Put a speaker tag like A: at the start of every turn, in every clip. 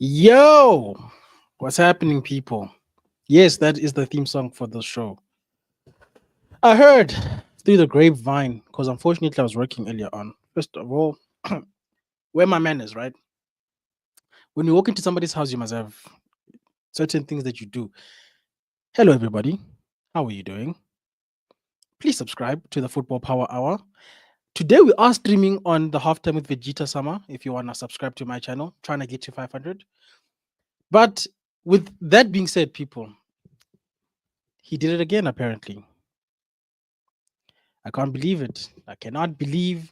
A: Yo, what's happening, people? Yes, that is the theme song for the show. I heard through the grapevine because unfortunately I was working earlier on. First of all, where my man is, right? When you walk into somebody's house, you must have certain things that you do. Hello, everybody. How are you doing? Please subscribe to the Football Power Hour. Today we are streaming on the halftime with Vegeta Summer. If you want to subscribe to my channel, trying to get to 500. But with that being said, people, he did it again apparently. I can't believe it. I cannot believe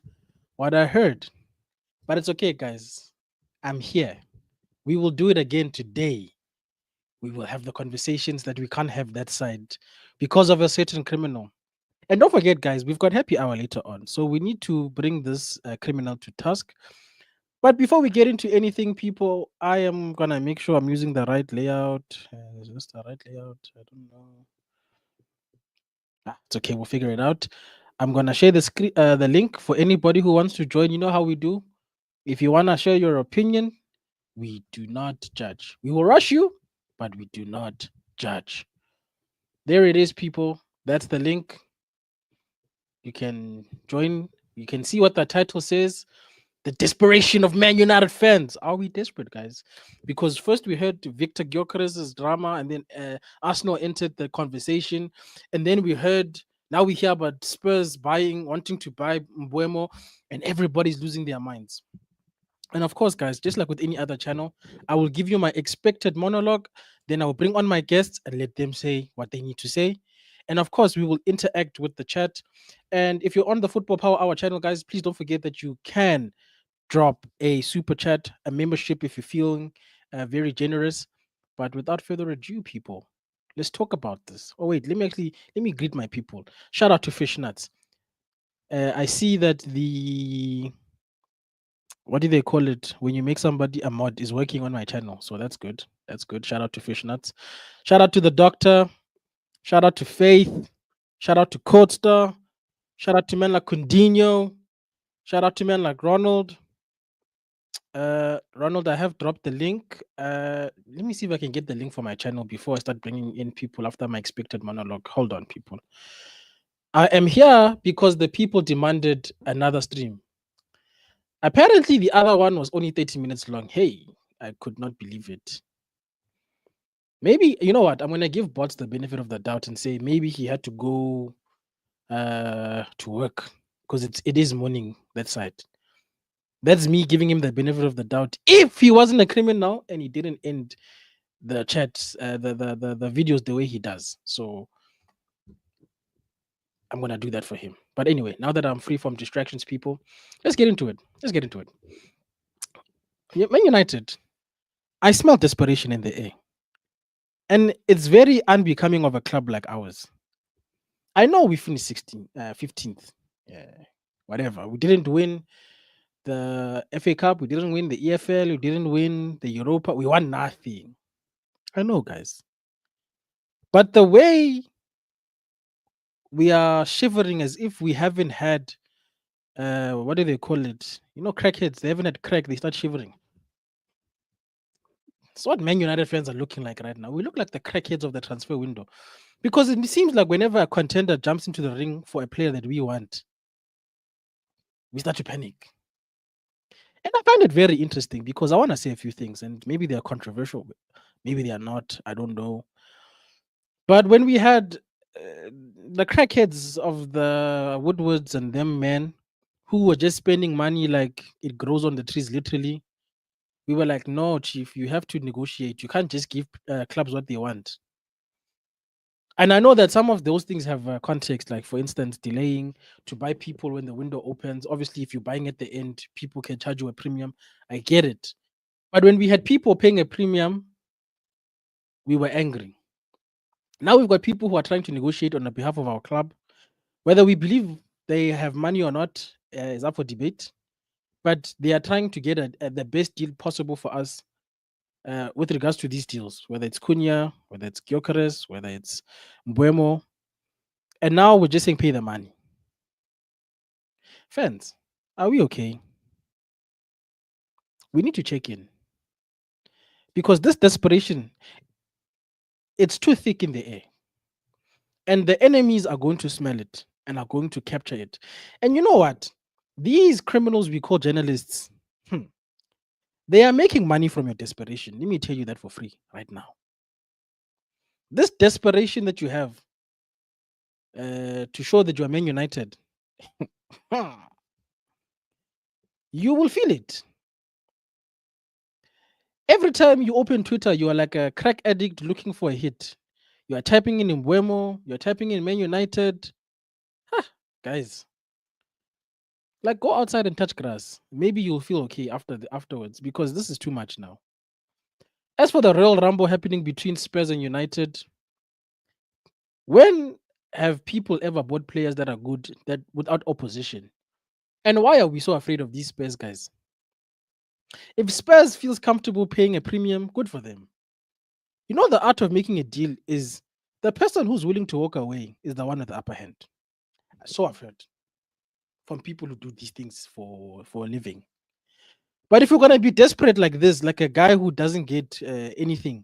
A: what I heard. But it's okay, guys. I'm here. We will do it again today. We will have the conversations that we can't have that side because of a certain criminal. And don't forget, guys, we've got happy hour later on. So we need to bring this criminal to task. But before we get into anything, people, I am going to make sure I'm using the right layout. Is this the right layout? I don't know. It's okay. We'll figure it out. I'm gonna share the link for anybody who wants to join. You know how we do. If you wanna share your opinion, we do not judge. We will rush you, but we do not judge. There it is, people. That's the link. You can join. You can see what the title says. The desperation of Man United fans. Are we desperate, guys? Because first we heard Victor Gyökeres' drama, and then Arsenal entered the conversation, and then we heard. Now we hear about Spurs wanting to buy Mbeumo, and everybody's losing their minds. And of course, guys, just like with any other channel, I will give you my expected monologue. Then I will bring on my guests and let them say what they need to say. And of course, we will interact with the chat. And if you're on the Football Power Hour channel, guys, please don't forget that you can drop a super chat, a membership if you're feeling very generous. But without further ado, people, let's talk about this. Oh wait, let me greet my people. Shout out to Fishnuts. I see that the what do they call it when you make somebody a mod is working on my channel, so that's good. That's good. Shout out to Fishnuts. Shout out to the doctor. Shout out to Faith. Shout out to Codestar. Shout out to men like Kundinho. Shout out to men like Ronald. Ronald, I have dropped the link. Let me see if I can get the link for my channel before I start bringing in people after my expected monologue. Hold on, people. I am here because the people demanded another stream. Apparently, the other one was only 30 minutes long. Hey, I could not believe it. Maybe, you know what? I'm going to give Bots the benefit of the doubt and say maybe he had to go to work because it is morning that side. That's me giving him the benefit of the doubt. If he wasn't a criminal and he didn't end the chats, the videos the way he does. So I'm gonna do that for him. But anyway, now that I'm free from distractions, people, let's get into it. Let's get into it. Man United, I smell desperation in the air. And it's very unbecoming of a club like ours. I know we finished 15th. Yeah, whatever. We didn't win the FA Cup. We didn't win the EFL. We didn't win the Europa. We won nothing. I know, guys. But the way we are shivering as if we haven't had, what do they call it? You know, crackheads. They haven't had crack. They start shivering. It's what Man United fans are looking like right now. We look like the crackheads of the transfer window. Because it seems like whenever a contender jumps into the ring for a player that we want, we start to panic. And I find it very interesting because I want to say a few things, and maybe they are controversial, maybe they are not. I don't know. But when we had the crackheads of the Woodwards and them men who were just spending money like it grows on the trees, literally, we were like, no, chief, you have to negotiate. You can't just give clubs what they want. And I know that some of those things have context, like for instance, delaying to buy people when the window opens. Obviously, if you're buying at the end, people can charge you a premium. I get it. But when we had people paying a premium, we were angry. Now we've got people who are trying to negotiate on the behalf of our club. Whether we believe they have money or not is up for debate. But they are trying to get the best deal possible for us with regards to these deals, whether it's Cunha, whether it's Gyökeres, whether it's Mbeumo. And now we're just saying pay the money. Fans, are we okay? We need to check in. because this desperation, it's too thick in the air, and the enemies are going to smell it and are going to capture it. And you know what? These criminals we call journalists, hmm, they are making money from your desperation. Let me tell you that for free right now. This desperation that you have to show that you are Man United, you will feel it. Every time you open Twitter, you are like a crack addict looking for a hit. You are typing in Mbeumo, you're typing in Man United. Guys, like go outside and touch grass. Maybe you'll feel okay afterwards because this is too much now. As for the real rumble happening between Spurs and United, when have people ever bought players that are good that without opposition? And why are we so afraid of these Spurs guys? If Spurs feels comfortable paying a premium, good for them. You know, the art of making a deal is the person who's willing to walk away is the one with the upper hand. So I've heard from people who do these things for a living. But if you're gonna be desperate like this, like a guy who doesn't get anything,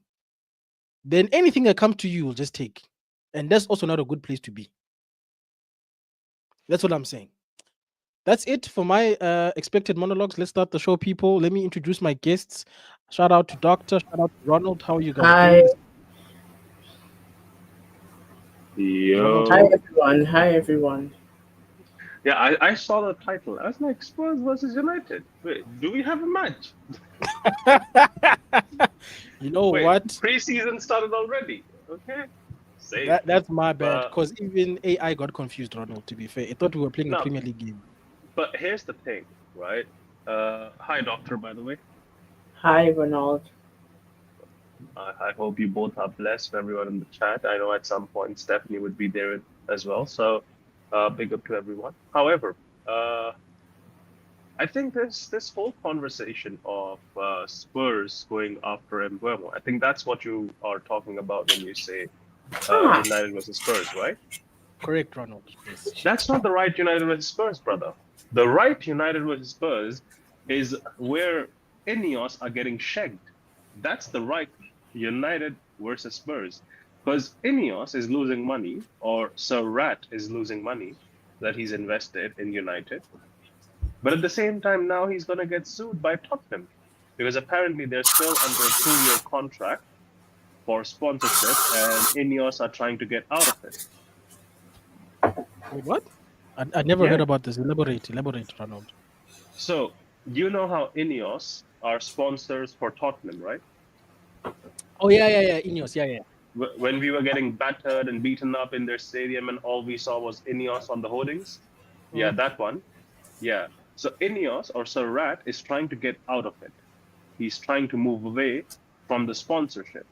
A: then anything that comes to you will just take, and that's also not a good place to be. That's what I'm saying. That's it for my expected monologues. Let's start the show, people. Let me introduce my guests. Shout out to Doctor. Shout out to Ronald. How are you guys doing?
B: Hi,
A: This Ronald.
B: hi
C: Yo.
B: everyone. Hi everyone.
C: Yeah, I saw the title. I was like, Spurs versus United. Wait, do we have a match?
A: You know
C: Wait,
A: what?
C: preseason started already. Okay. Safe.
A: That's my bad.
C: But
A: Because even AI got confused, Ronald. To be fair, I thought we were playing a
C: no,
A: Premier League game.
C: but here's the thing, right? Hi, Doctor, by the way.
B: Hi Ronald.
C: I hope you both are blessed, everyone in the chat. I know at some point Stephanie would be there as well. So big up to everyone. However, uh, I think this whole conversation of Spurs going after Mbeumo, I think that's what you are talking about when you say
B: Ah,
C: United versus Spurs, right?
A: Correct, Ronald. Yes.
C: That's not the right United versus Spurs, brother. The right United versus Spurs is where Ineos are getting shagged. That's the right United versus Spurs. Because Ineos is losing money, or Sir Rat is losing money that he's invested in United. But at the same time, now he's going to get sued by Tottenham because apparently they're still under a 2-year contract for sponsorship, and Ineos are trying to get out of it.
A: Wait, what? I never heard
C: Yeah.
A: about this. Elaborate, Ronald.
C: So you know how Ineos are sponsors for Tottenham, right?
A: Oh yeah. Ineos, yeah.
C: When we were getting battered and beaten up in their stadium, and all we saw was Ineos on the hoardings. Yeah,
A: Mm.
C: that one. Yeah. So Ineos or Sir Rat is trying to get out of it. He's trying to move away from the sponsorship.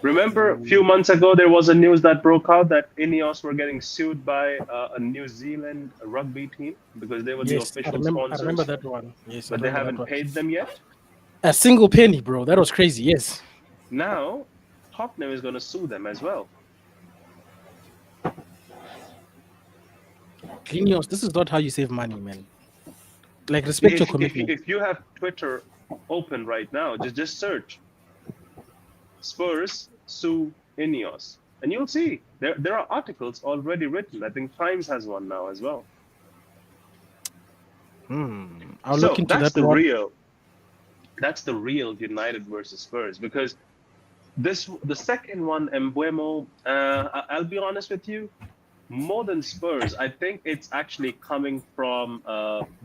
C: Remember a few
A: Mm.
C: months ago, there was a news that broke out that Ineos were getting sued by a New Zealand rugby team because they were the
A: Yes,
C: official
A: I remember
C: sponsors,
A: that one. Yes, I
C: but they
A: remember that
C: haven't
A: one.
C: paid them yet.
A: A single penny, bro. That was crazy. Yes.
C: Now, Tottenham is going to sue them as well.
A: Ineos, this is not how you save money, man. Like respect your
C: If you,
A: commitment.
C: if you have Twitter open right now, just search Spurs sue Ineos, and you'll see there are articles already written. I think Times has one now as well.
A: I'll look
C: So
A: into that one.
C: that's the real United versus Spurs because the second one, Mbeumo, I'll be honest with you, more than Spurs, I think it's actually coming from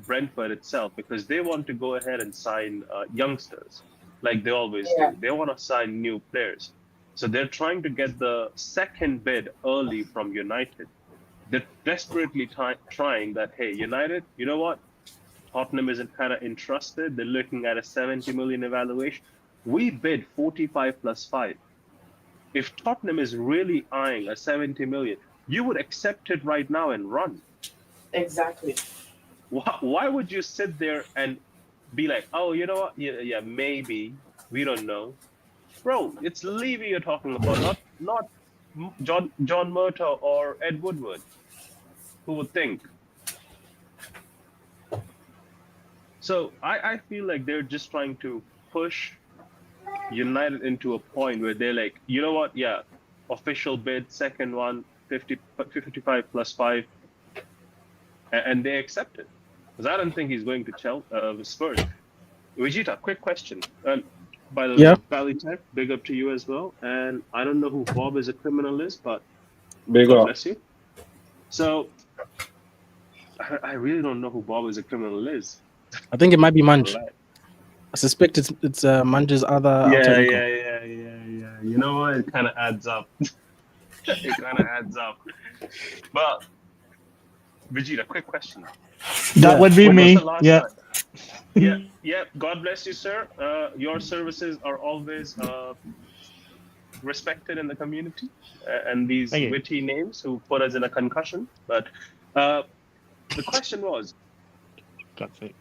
C: Brentford itself because they want to go ahead and sign youngsters like they always
B: yeah,
C: do. They want to sign new players. So they're trying to get the second bid early from United. They're desperately trying that, hey, United, you know what? Tottenham isn't kind of interested. They're looking at a 70 million evaluation. We bid 45 plus 5. If Tottenham is really eyeing a 70 million, you would accept it right now and run.
B: exactly.
C: Why would you sit there and be like, oh, you know what? Yeah, maybe. We don't know. Bro, it's Levy you're talking about, not John Murtaugh or Ed Woodward, who would think. So I feel like they're just trying to push United into a point where they're like, you know what? Yeah, official bid, second one, 55 plus 5, and they accept it. Because I don't think he's going to Spurs. Vegeta, quick question. By the
A: Yeah.
C: way, Valley Tech, big up to you as well. And I don't know who Bob is a criminal is, but
D: Big
C: God
D: up.
C: bless you. So I really don't know who Bob is a criminal is.
A: I think it might be
C: Not gonna
A: Munch.
C: lie.
A: I suspect it's Munch's other alter
C: Yeah,
A: ego.
C: yeah. You know what? It kind of adds up. It kind of adds up. But Vegeta, quick question.
D: That
A: Yeah.
D: would be
C: When was
D: me.
C: the last
D: Yeah.
C: time? Yeah. God bless you, sir. Your services are always respected in the community, and these
D: Thank you.
C: witty names who put us in a concussion. But uh, the question was,
D: God's sake.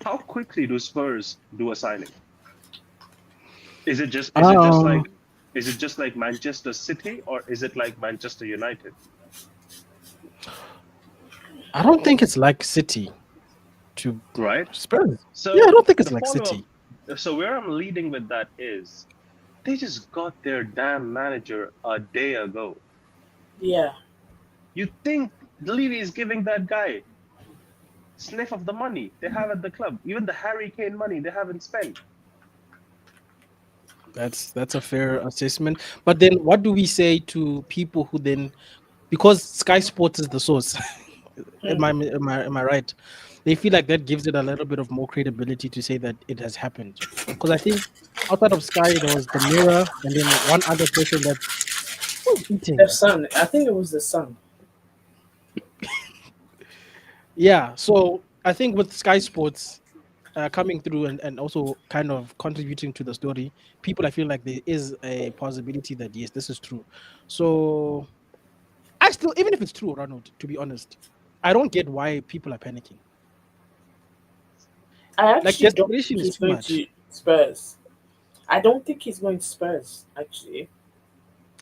C: how quickly do Spurs do a signing? Is it just
A: Um,
C: like Manchester City, or is it like Manchester United?
A: I don't think it's like City to
C: Right.
A: Spurs. Yeah, I
C: So
A: don't think it's
C: the
A: like City.
C: follow-up. So where I'm leading with that is, they just got their damn manager a day ago.
B: Yeah.
C: You think Levy is giving that guy sniff of the money they have at the club, even the Harry Kane money they haven't spent.
A: That's a fair assessment. But then, what do we say to people who then, because Sky Sports is the source? Am I right? They feel like that gives it a little bit of more credibility to say that it has happened. Because I think outside of Sky, there was the Mirror, and then one other person that was eating.
B: The Sun. I think it was the Sun.
A: Yeah, so I think with Sky Sports coming through and also kind of contributing to the story, people I feel like there is a possibility that yes, this is true. So I still, even if it's true, Ronald, to be honest, I don't get why people are panicking.
B: I
A: Like
B: actually don't
A: desperation
B: think
A: is
B: he's
A: too
B: going
A: much.
B: to Spurs. I don't think he's going to Spurs, actually.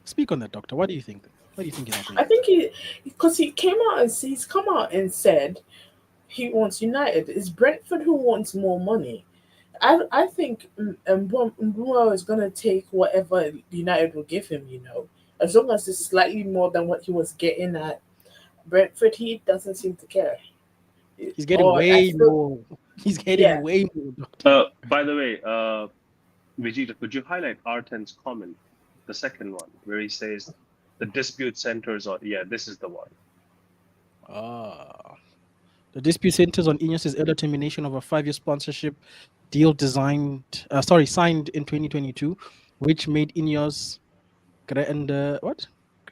A: Speak on that, doctor. What do you think? What do you think is happening?
B: I think because he's come out and said he wants United. It's Brentford who wants more money. I think Mbeumo is going to take whatever United will give him, as long as it's slightly more than what he was getting at Brentford, he doesn't seem to care.
A: He's getting
B: Or I
A: way
B: still,
A: more. He's getting
B: yeah,
A: way more, doctor.
C: By the way, Vegeta, could you highlight Arten's comment, the second one, where he says the dispute centers on, yeah, this is the one.
A: Ah. The dispute centers on Ineos' earlier termination of a 5-year sponsorship deal signed in 2022, which made Ineos Grandia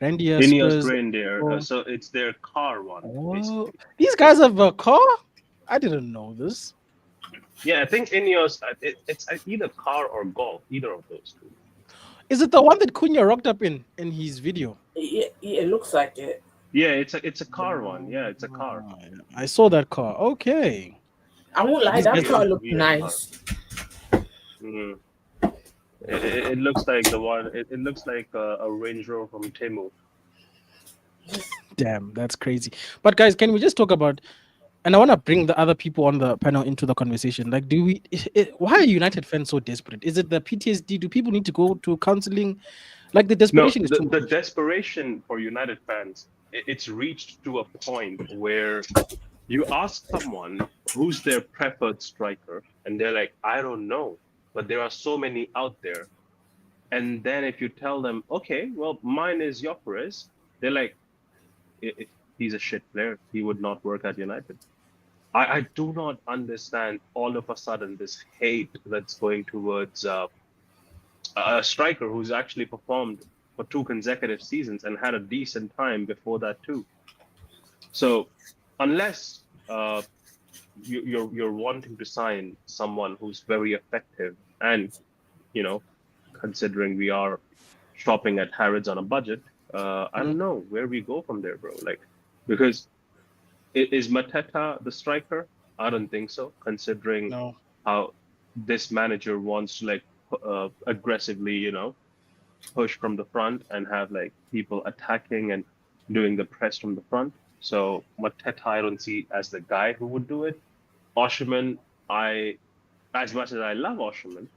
C: Ineos
A: Spurs.
C: Grandeur.
A: Oh,
C: So it's their car one, basically.
A: these guys have a car? I didn't know this.
C: Yeah, I think Ineos, it's either car or golf, either of those two.
A: Is it the one that Cunha rocked up in his video?
B: it looks like it.
C: Yeah, it's a car one. Yeah, it's a car.
A: I saw that car. Okay.
B: I won't lie,
A: These
B: that
A: guys
B: car
C: Ineos
B: looked
C: VR car.
B: nice.
C: Mhm. It looks like the one. It looks like a Range Rover from Temu.
A: Damn, that's crazy. But guys, can we just talk about? And I want to bring the other people on the panel into the conversation. Like, why are United fans so desperate? Is it the PTSD? Do people need to go to counseling? Like, the
C: No,
A: desperation is too
C: the
A: much.
C: desperation for United fans, it's reached to a point where you ask someone who's their preferred striker, and they're like, I don't know, but there are so many out there. And then if you tell them, okay, well, mine is Gyökeres, they're like, he's a shit player. He would not work at United. I do not understand all of a sudden this hate that's going towards a striker who's actually performed for 2 consecutive seasons and had a decent time before that too. So unless you're wanting to sign someone who's very effective, and you know, considering we are shopping at Harrods on a budget, I don't know where we go from there, bro. Like, because is Mateta the striker? I don't think so, considering
A: No.
C: how this manager wants to like aggressively, push from the front and have like people attacking and doing the press from the front. So Mateta, I don't see as the guy who would do it. Osherman, as much as I love Osherman,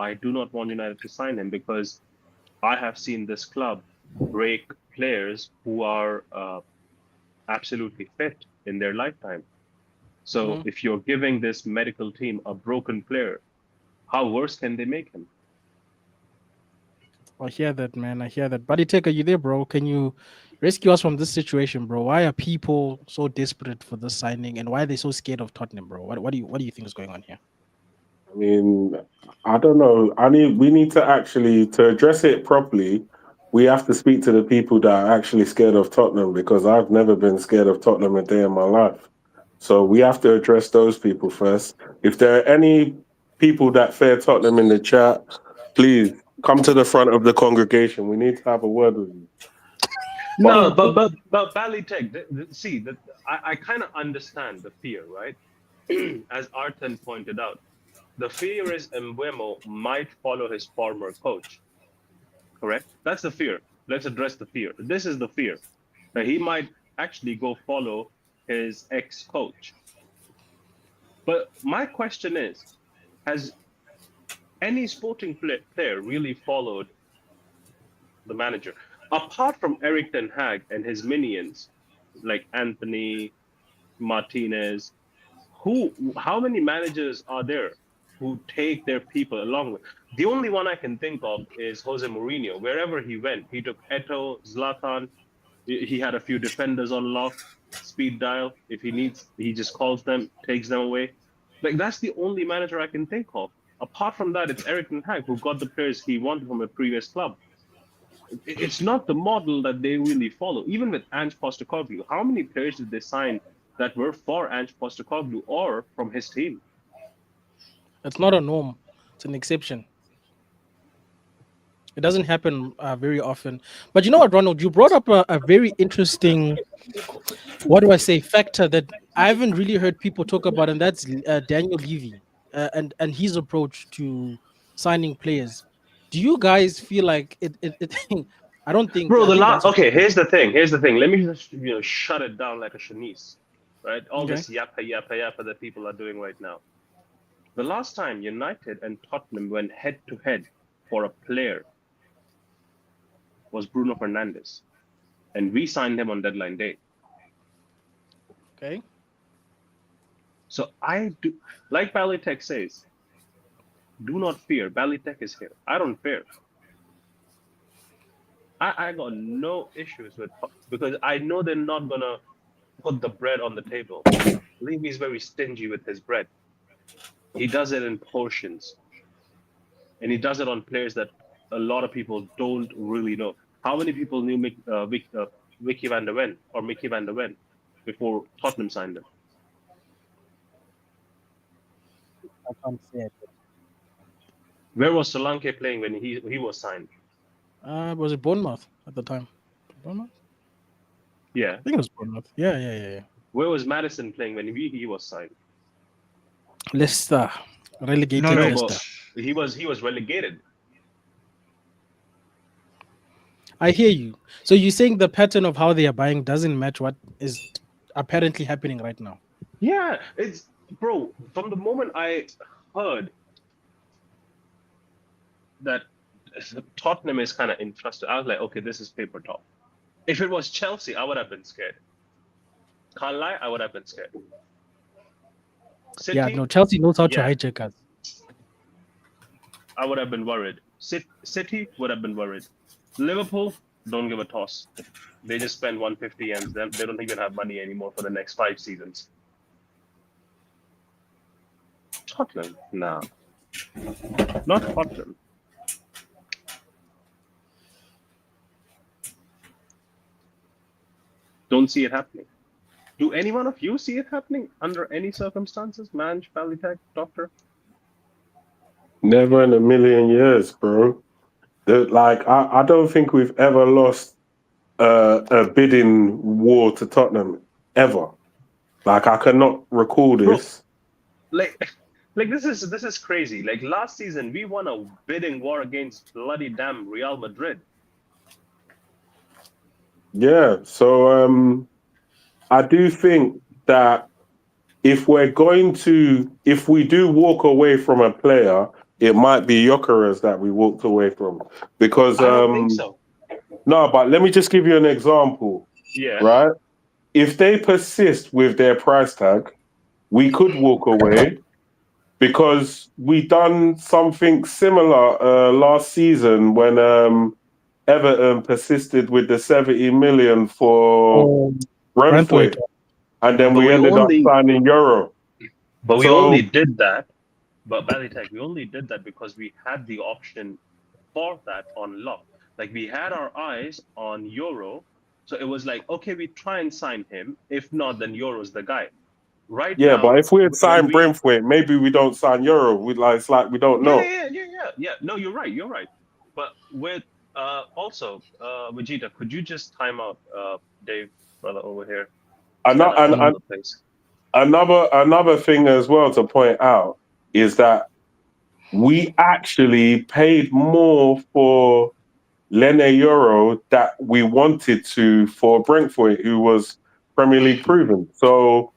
C: I do not want United to sign him because I have seen this club break players who are absolutely fit in their lifetime. So
A: Mhm.
C: if you're giving this medical team a broken player, how worse can they make him?
A: I hear that, man. I hear that. Buddy Tech, are you there, bro? Can you rescue us from this situation, bro? Why are people so desperate for this signing, and why are they so scared of Tottenham, bro? What do you think is going on here?
D: I mean, I don't know. We need to actually to address it properly. We have to speak to the people that are actually scared of Tottenham because I've never been scared of Tottenham a day in my life. So we have to address those people first. If there are any people that fear Tottenham in the chat, please come to the front of the congregation. We need to have a word with you. But
C: No, but Balitech, see that I kind of understand the fear, right? As Arten pointed out, the fear is Mbeumo might follow his former coach, correct? That's the fear. Let's address the fear. This is the fear that he might actually go follow his ex-coach. But my question is, has any sporting player really followed the manager? Apart from Eric Ten Hag and his minions, like Anthony, Martinez, how many managers are there who take their people along with? The only one I can think of is Jose Mourinho. Wherever he went, he took Eto, Zlatan. He had a few defenders on lock, speed dial. If he needs, he just calls them, takes them away. Like that's the only manager I can think of. Apart from that, it's Eric Ten Hag who got the players he wanted from a previous club. It's not the model that they really follow. Even with Ange Postecoglou, how many players did they sign that were for Ange Postecoglou or from his team?
A: It's not a norm. It's an exception. It doesn't happen very often. But you know what, Ronald? You brought up a very interesting, what do I say, factor that I haven't really heard people talk about, and that's Daniel Levy and his approach to signing players. Do you guys feel like it I don't think.
C: Bro,
A: I think the answer is
C: okay,
A: no.
C: here's the thing. Here's the thing. Let me just shut it down like a shanice, right? All
A: Okay.
C: this yappa yappa yappa that people are doing right now. The last time United and Tottenham went head to head for a player was Bruno Fernandes, and we signed him on deadline day.
A: Okay.
C: So I do, like Balitech says, do not fear. Balitech is here. I don't fear. I got no issues with because I know they're not gonna put the bread on the table. Levy's very stingy with his bread. He does it in portions, and he does it on players that a lot of people don't really know. How many people knew Mickey van der Ven or Mickey van der Ven before Tottenham signed him?
A: I can't say it.
C: Where was Solanke playing when he was signed?
A: Was it Bournemouth at the time? Bournemouth?
C: Yeah.
A: I think it was Bournemouth. Yeah.
C: Where was Madison playing when he was signed?
A: Leicester.
D: no,
A: Relegated
C: No,
D: no.
A: Leicester.
C: but he was relegated.
A: I hear you. So you're saying the pattern of how they are buying doesn't match what is apparently happening right now.
C: Yeah, it's bro. From the moment I heard that Tottenham is kind of interested, I was like, okay, this is paper talk. If it was Chelsea, I would have been scared. Can't lie, I would have been scared.
A: Yeah, no,
C: City,
A: Chelsea knows how to
C: yeah,
A: hijack us.
C: I would have been worried. City would have been worried. Liverpool, don't give a toss. They just spend 150 and they don't even have money anymore for the next 5 seasons. Tottenham, nah, not Tottenham. Don't see it happening. Do any one of you see it happening under any circumstances? Manj, Balitech, Doctor?
D: Never in a million years, bro. I don't think we've ever lost a bidding war to Tottenham ever. Like, I cannot recall
C: Bro,
D: this.
C: like like this is crazy. Like last season we won a bidding war against bloody damn Real Madrid.
D: Yeah. So I do think that if we do walk away from a player, it might be Gyökeres that we walked away from because
C: I don't think so.
D: no, but let me just give you an example,
C: Yeah.
D: right? If they persist with their price tag, we could walk away because we done something similar last season when Everton persisted with the 70 million for
A: Oh, Brentford.
D: Brentford, and then
C: But
D: we
C: we
D: ended up
C: only
D: signing Euro.
C: but we
D: So
C: only did that. But Balitech, we only did that because we had the option for that on lock. Like we had our eyes on Euro. So it was like, okay, we try and sign him. If not, then Euro's the guy. Right
D: yeah, but
C: now,
D: if we had
C: when
D: signed
C: we
D: Brentford, maybe we don't sign Euro. We like it's like we don't
C: yeah,
D: know.
C: yeah, yeah, yeah, yeah, yeah. No, you're right, you're right. But with also Vegeta, could you just time out Dave brother over here? He's kind
D: Another,
C: of all over the place.
D: another thing as well to point out is that we actually paid more for Lene Euro that we wanted to for Brentford, who was Premier League proven. So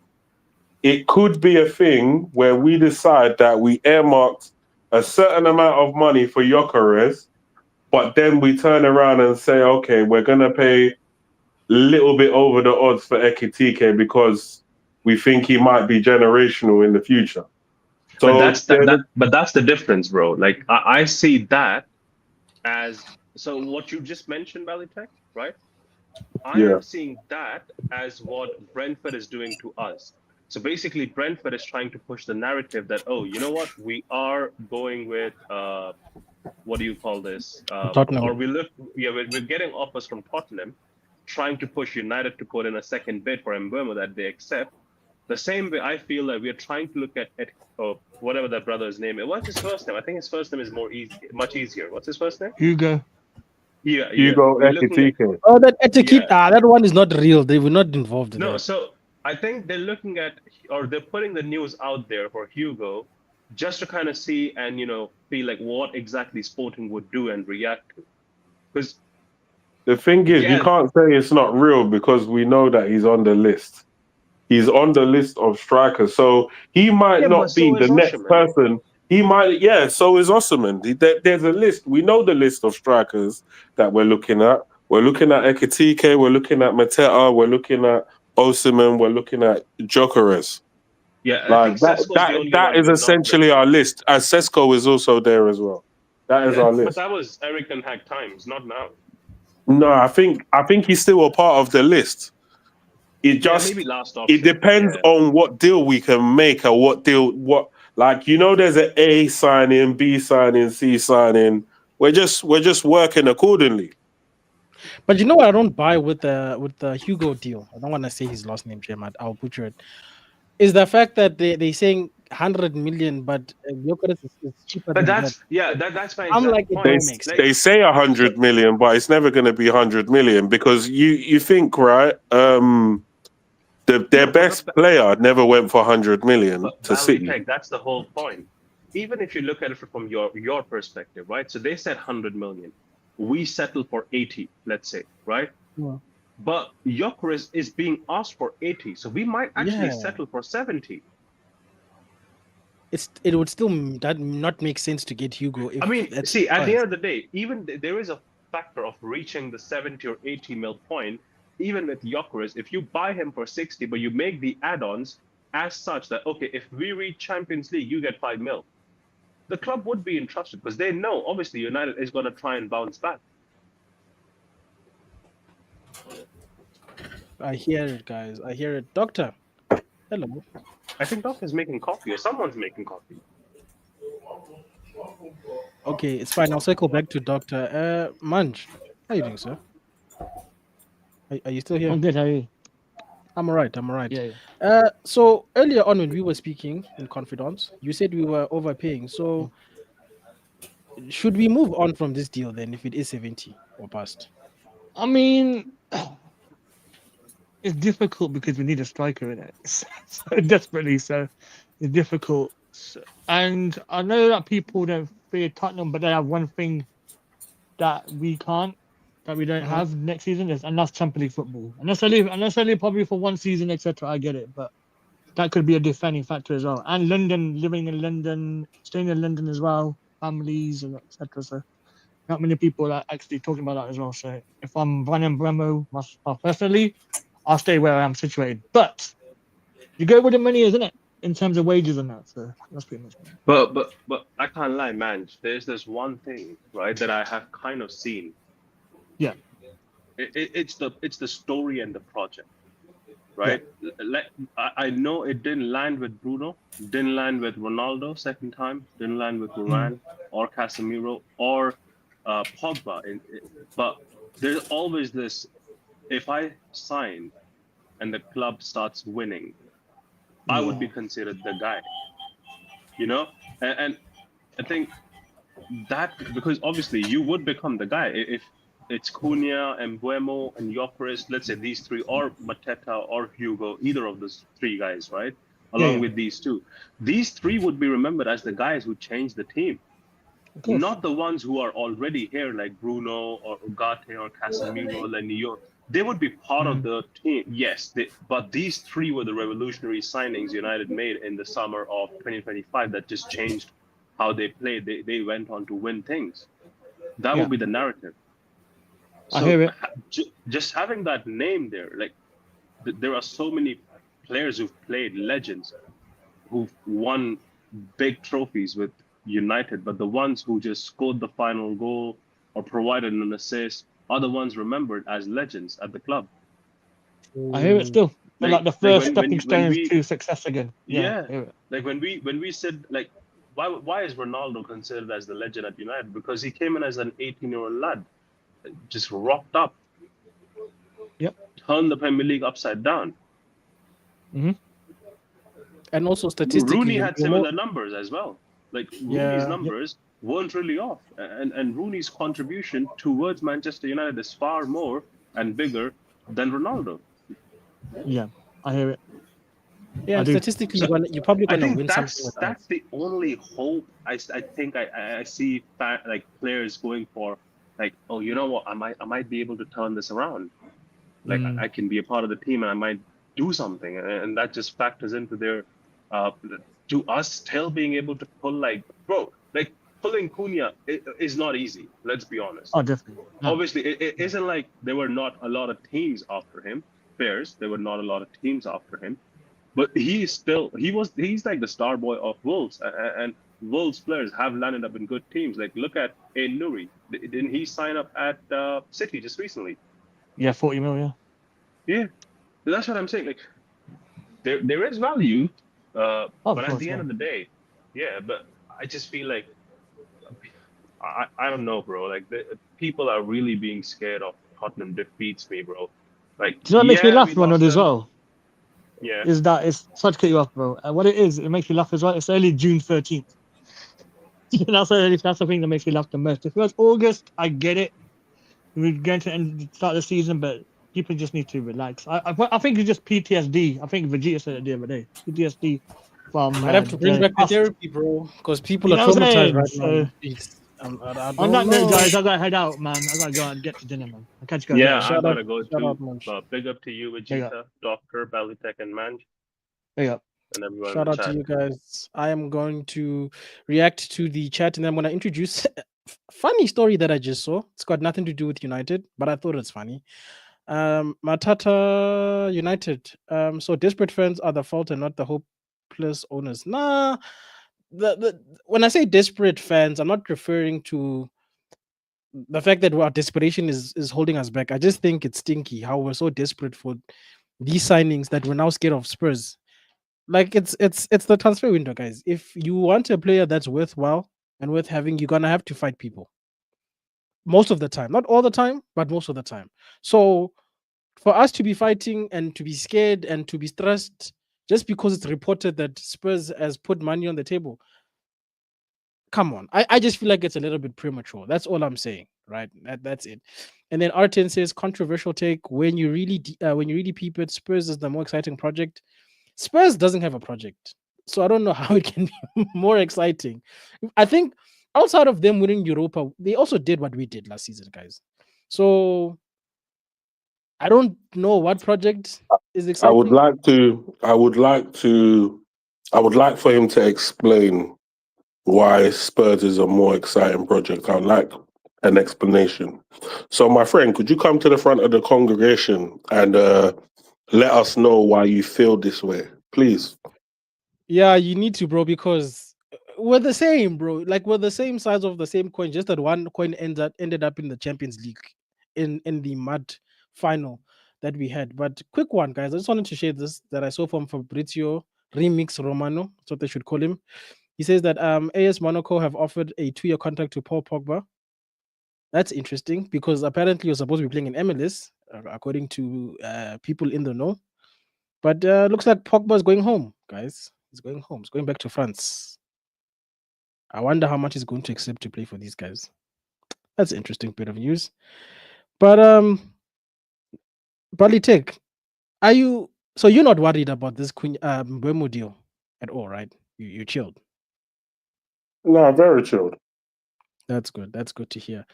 D: it could be a thing where we decide that we earmarked a certain amount of money for Gyökeres, but then we turn around and say, okay, we're going to pay a little bit over the odds for Ekitike because we think he might be generational in the future.
C: But
D: So
C: that's the difference, bro. Like I see that as so what you just mentioned, Balitech, right? I
D: yeah,
C: am seeing that as what Brentford is doing to us. So basically, Brentford is trying to push the narrative that, oh, you know what, we are going with what do you call this?
A: Tottenham.
C: Or we look, yeah, we're getting offers from Tottenham, trying to push United to put in a second bid for Mbeumo that they accept. The same way I feel that we are trying to look at oh, whatever that brother's name is. What's his first name? I think his first name is much easier. What's his first name?
E: Hugo.
C: Yeah, yeah.
D: Hugo
C: We're looking at
D: Ekitike.
A: Oh, that etiquette.
C: yeah.
A: That one is not real. They were not involved in
C: No,
A: that.
C: so I think they're looking at or they're putting the news out there for Hugo just to kind of see and feel like what exactly Sporting would do and react to. Because
D: The thing is, you
C: yeah,
D: can't say it's not real because we know that he's on the list. He's on the list of strikers. So he might
C: yeah, but
D: not be
C: so
D: the
C: is
D: next
C: Osherman.
D: person. He might, yeah, so is Osman. There's a list. We know the list of strikers that we're looking at. We're looking at Ekitike, we're looking at Mateta, we're looking at Osman, we're looking at Gyökeres.
C: Yeah, I
D: Like
C: think Sesko's the only
D: that
C: one
D: is
C: we're not
D: essentially
C: looking
D: our
C: at.
D: list. As Sesko is also there as well. That is our
C: But
D: list.
C: that was Eric Ten Hag times, not now.
D: No, I think he's still a part of the list. It
C: Yeah, maybe
D: just
C: last
D: it
C: option.
D: depends
C: Yeah.
D: on what deal we can make or what like there's an A signing, B signing, C signing. We're just working accordingly.
A: But you know what? I don't buy with the Hugo deal. I don't want to say his last name, Jim. I'll butcher it. Is the fact that they saying 100 million, but Gyökeres is cheaper
C: But
A: than that.
C: that's my
A: I'm
C: exact
A: like, it
D: They
C: point.
A: don't make sense.
C: Like
D: they say
C: so
D: 100 million, but it's never going to be 100 million because you think right. Their
C: no,
D: best player never went for 100 million
C: but
D: to
C: Bally
D: City.
C: Tech, that's the whole point. Even if you look at it from your perspective, right? So they said 100 million. We settle for 80, let's say, right?
A: Yeah.
C: But Gyökeres is being asked for 80, so we might actually
A: Yeah.
C: settle for 70.
A: It would still that not make sense to get Hugo
C: I
A: if
C: mean,
A: that's
C: see, at the
A: price.
C: end of the day, even there is a factor of reaching the 70 or 80 mil point. Even with Gyökeres, if you buy him for 60, but you make the add-ons as such that okay, if we reach Champions League, you get 5 mil. The club would be entrusted because they know obviously United is going to try and bounce back.
A: I hear it, guys. I hear it. Doctor, hello.
C: I think Doctor's making coffee or someone's making coffee.
A: Okay, it's fine. I'll circle back to Doctor. Munch, how you doing, sir? Are you still here?
E: I'm good. How are you?
A: I'm alright. I'm alright.
E: Yeah.
A: So earlier on when we were speaking in confidence, you said we were overpaying. So should we move on from this deal then if it is 70 or past?
E: I mean, it's difficult because we need a striker in it so desperately. So it's difficult. And I know that people don't fear Tottenham, but they have one thing that we can't, that we don't
A: Mhm.
E: have next season, and that's Champions League football. And that's only probably for one season, etc. I get it, but that could be a defining factor as well. And London, living in London, staying in London as well. families and etc. So not many people are actually talking about that as well. So if I'm Bryan Mbeumo personally, I'll stay where I am situated. But you go where the money is, isn't it? In terms of wages and that. So that's pretty much it.
C: But I can't lie, man. There's this one thing, right, that I have kind of seen.
E: Yeah.
C: It's the story and the project,
E: Yeah.
C: right? I know it didn't land with Bruno, didn't land with Ronaldo second time, didn't land with
E: Mm.
C: Varane or Casemiro or Pogba. But there's always this: if I sign and the club starts winning, I would be
E: Yeah.
C: considered the guy, you know. And I think that because obviously you would become the guy if it's Cunha and Mbeumo and Gyökeres, let's say these three, or Mateta or Hugo, either of those three guys, right?
E: Yeah.
C: Along
E: Yeah.
C: with these two, these three would be remembered as the guys who changed the team,
E: Of course.
C: not the ones who are already here like Bruno or Ugarte or Casemiro or Lenio. They would be part of
E: Mm.
C: the team, yes. But these three were the revolutionary signings United made in the summer of 2025 that just changed how they played. They went on to win things. That
E: Yeah.
C: would be the narrative.
E: I
C: So
E: hear it.
C: just having that name there, like there are so many players who've played legends who've won big trophies with United, but the ones who just scored the final goal or provided an assist are the ones remembered as legends at the club.
E: I hear it still. They're like the
C: Like
E: first stepping
C: when
E: stones
C: we
E: to success again. Yeah.
C: yeah,
E: I hear it.
C: like when we said like why is Ronaldo considered as the legend at United? Because he came in as an 18-year-old lad, just rocked up,
E: Yep.
C: turned the Premier League upside down.
E: Hmm.
A: And also
C: Rooney
A: statistically,
C: had
A: you're more,
C: similar numbers as well. Like Rooney's
A: yeah.
E: Yep.
C: numbers weren't really off, and Rooney's contribution towards Manchester United is far more and bigger than Ronaldo.
E: Yeah. I hear it.
A: Yeah,
E: I
A: and
E: do.
A: statistically,
C: So
A: you're probably
C: I
A: gonna
C: think
A: win something with that.
C: that's the only hope I think I see like players going for, like, oh, you know what, I might be able to turn this around. Like
E: Mm.
C: I can be a part of the team and I might do something, and that just factors into their uh to us still being able to pull, like, bro, like pulling Cunha is not easy. Let's be honest.
E: Oh, definitely. No.
C: Obviously, it isn't like there were not a lot of teams after him. Fairs, there were not a lot of teams after him, but he's like the star boy of Wolves, and Wolves players have landed up in good teams. Like look at Nuri. Didn't he sign up at City just recently?
E: Yeah, 40 million.
C: Yeah, that's what I'm saying. Like there is value,
E: Oh, of
C: but at
E: course,
C: the end
E: yeah.
C: of the day, yeah. But I just feel like I don't know, bro. Like people are really being scared of Tottenham defeats me, bro. Like
E: Do you know what makes me
C: yeah, we
E: laugh,
C: lost
E: Ronald, as
C: them.
E: well?
C: Yeah,
E: Is that it's sorry to cut you off, bro. What it is, it makes me laugh as well. It's only June 13th. That's the thing that makes me laugh the most. If it was August, I get it. We're going to start the season, but people just need to relax. I think it's just PTSD. I think Vegeta said it the other day. PTSD from
A: Might have to bring
E: the
A: back the
E: past.
A: therapy, bro, because people
E: You
A: are
E: know what I'm
A: traumatized
E: saying?
A: right now.
E: So
A: Jeez. I
E: on
A: don't
E: that note,
A: know.
E: guys, I gotta head out, man. I gotta go out and get to dinner, man. I'll catch you guys
C: yeah.
E: later.
C: I
A: Shout out,
C: gotta go
A: shout
C: too.
A: out, Munch.
C: But big up to you,
E: There you go.
C: Vegeta, Doctor, Balitech, and Manj,
E: There you go.
C: and everyone in
A: Shout
C: the
A: out to
C: chat.
A: you guys. I am going to react to the chat, and then I'm going to introduce a funny story that I just saw. It's got nothing to do with United, but I thought it's funny. Matata United. So desperate fans are the fault and not the hopeless owners. Nah, the when I say desperate fans, I'm not referring to the fact that our desperation is holding us back. I just think it's stinky how we're so desperate for these signings that we're now scared of Spurs. Like it's the transfer window, guys. If you want a player that's worthwhile and worth having, you're gonna have to fight people most of the time. Not all the time, but most of the time. So for us to be fighting and to be scared and to be stressed just because it's reported that Spurs has put money on the table, come on. I just feel like it's a little bit premature. That's all I'm saying, right? That's it. And then R10 says controversial take, when you really when you really peep it, Spurs is the more exciting project. Spurs doesn't have a project, so I don't know how it can be more exciting. I think outside of them winning Europa, they also did what we did last season, guys. So I don't know what project is
D: I would
A: exciting.
D: like to. I would like to. I would like for him to explain why Spurs is a more exciting project. I'd like an explanation. So, my friend, could you come to the front of the congregation and let us know why you feel this way, please?
A: Yeah, you need to, bro, because we're the same, bro. Like we're the same size of the same coin. Just that one coin ended up in the Champions League in the mud final that we had. But quick one, guys. I just wanted to share this that I saw from Fabrizio Remix Romano. That's what they should call him. He says that AS Monaco have offered a 2-year contract to Paul Pogba. That's interesting because apparently you're supposed to be playing in MLS, according to people in the know. But looks like Pogba is going home, guys. He's going home. He's going back to France. I wonder how much he's going to accept to play for these guys. That's an interesting bit of news. But Balitek, are you so you're not worried about this Queen Mbeumo deal at all, right? You chilled.
D: No, very chilled.
A: That's good. That's good to hear.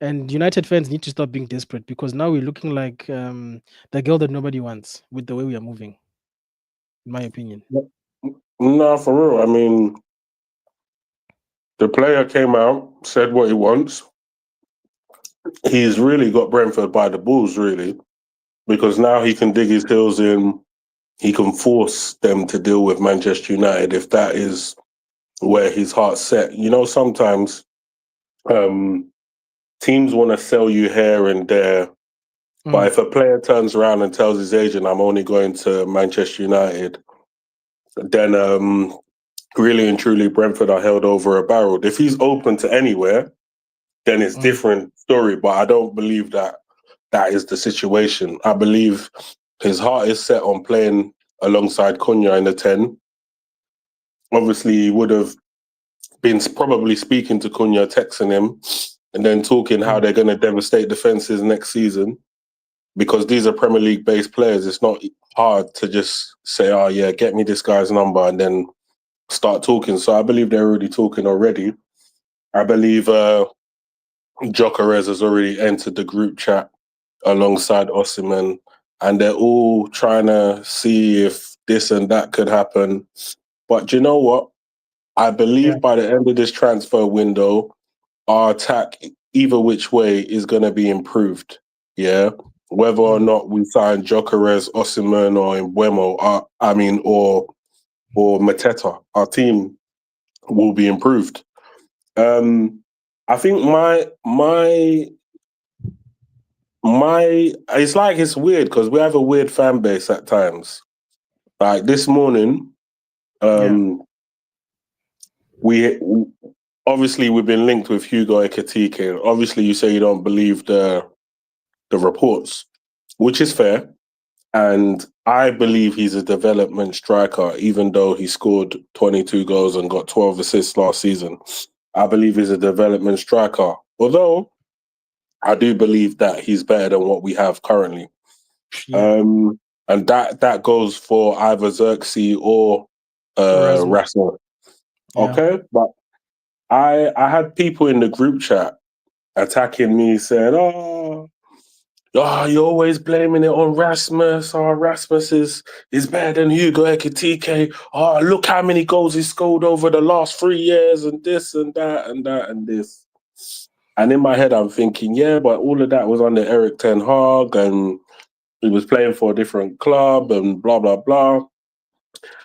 A: And United fans need to stop being desperate because now we're looking like the girl that nobody wants with the way we are moving, in my opinion.
D: No, for real. I mean, the player came out, said what he wants. He's really got Brentford by the balls, really, because now he can dig his heels in. He can force them to deal with Manchester United if that is where his heart's set. You know, sometimes um, teams want to sell you here and there, but if a player turns around and tells his agent, "I'm only going to Manchester United," then really and truly Brentford are held over a barrel. If he's open to anywhere, then it's different story. But I don't believe that that is the situation. I believe his heart is set on playing alongside Cunha in the 10. Obviously, he would have been probably speaking to Cunha, texting him, and then talking how they're going to devastate defenses next season. Because these are Premier League based players, it's not hard to just say, "Oh yeah, get me this guy's number," and then start talking. So I believe they're already talking already. I believe Jokeres has already entered the group chat alongside Osimhen, and they're all trying to see if this and that could happen. But do you know what? I
A: Yeah.
D: believe by the end of this transfer window, our attack, either which way, is going to be improved. Yeah. Whether or not we sign Jokeres, Osimhen, or Mbeumo, or Mateta, our team will be improved. I think my it's like it's weird because we have a weird fan base at times. Like this morning,
A: Yeah.
D: we obviously we've been linked with Hugo Ekitike. Obviously, you say you don't believe the reports, which is fair. And I believe he's a development striker, even though he scored 22 goals and got 12 assists last season. I believe he's a development striker. Although I do believe that he's better than what we have currently.
A: Yeah.
D: And that goes for either Xerxes or
A: Erasmus.
D: Rasmus.
A: Yeah.
D: Okay? But I had people in the group chat attacking me saying, you're always blaming it on Rasmus. Oh, Rasmus is better than Hugo Ekitike. Oh, look how many goals he scored over the last 3 years and this and that and that and this. And in my head, I'm thinking, yeah, but all of that was under Eric Ten Hag and he was playing for a different club and blah, blah, blah.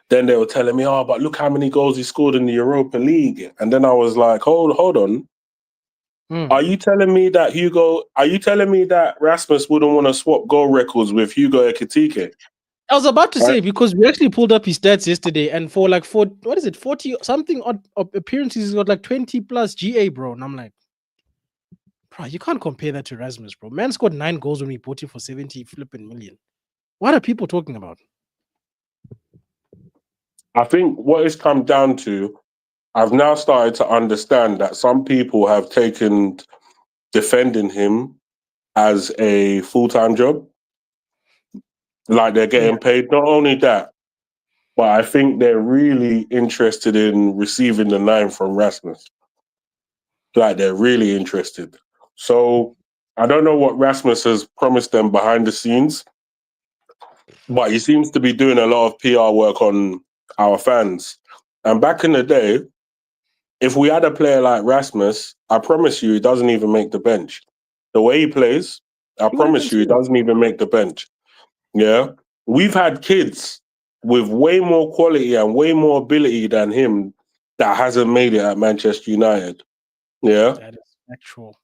D: Then they were telling me, but look how many goals he scored in the Europa League. And then I was like, hold on. Are you telling me that Rasmus wouldn't want to swap goal records with Hugo Ekitike?
A: I was about to
D: Right.
A: say because we actually pulled up his stats yesterday, and for like 40 something odd appearances, he's got like 20 plus GA, bro. And I'm like, bro, you can't compare that to Rasmus, bro. Man scored 9 goals when we bought him for 70 flipping million. What are people talking about?
D: I think what it's come down to, I've now started to understand that some people have taken defending him as a full-time job. Like they're getting paid. Not only that, but I think they're really interested in receiving the 9 from Rasmus. Like they're really interested. So I don't know what Rasmus has promised them behind the scenes, but he seems to be doing a lot of PR work on our fans. And back in the day, If we had a player like Rasmus, I promise you, he doesn't even make the bench. The way he plays, I
A: He would have
D: promise
A: been
D: you, he
A: serious.
D: doesn't even make the bench. Yeah. We've had kids with way more quality and way more ability than him that hasn't made it at Manchester United. Yeah.
A: That is actual.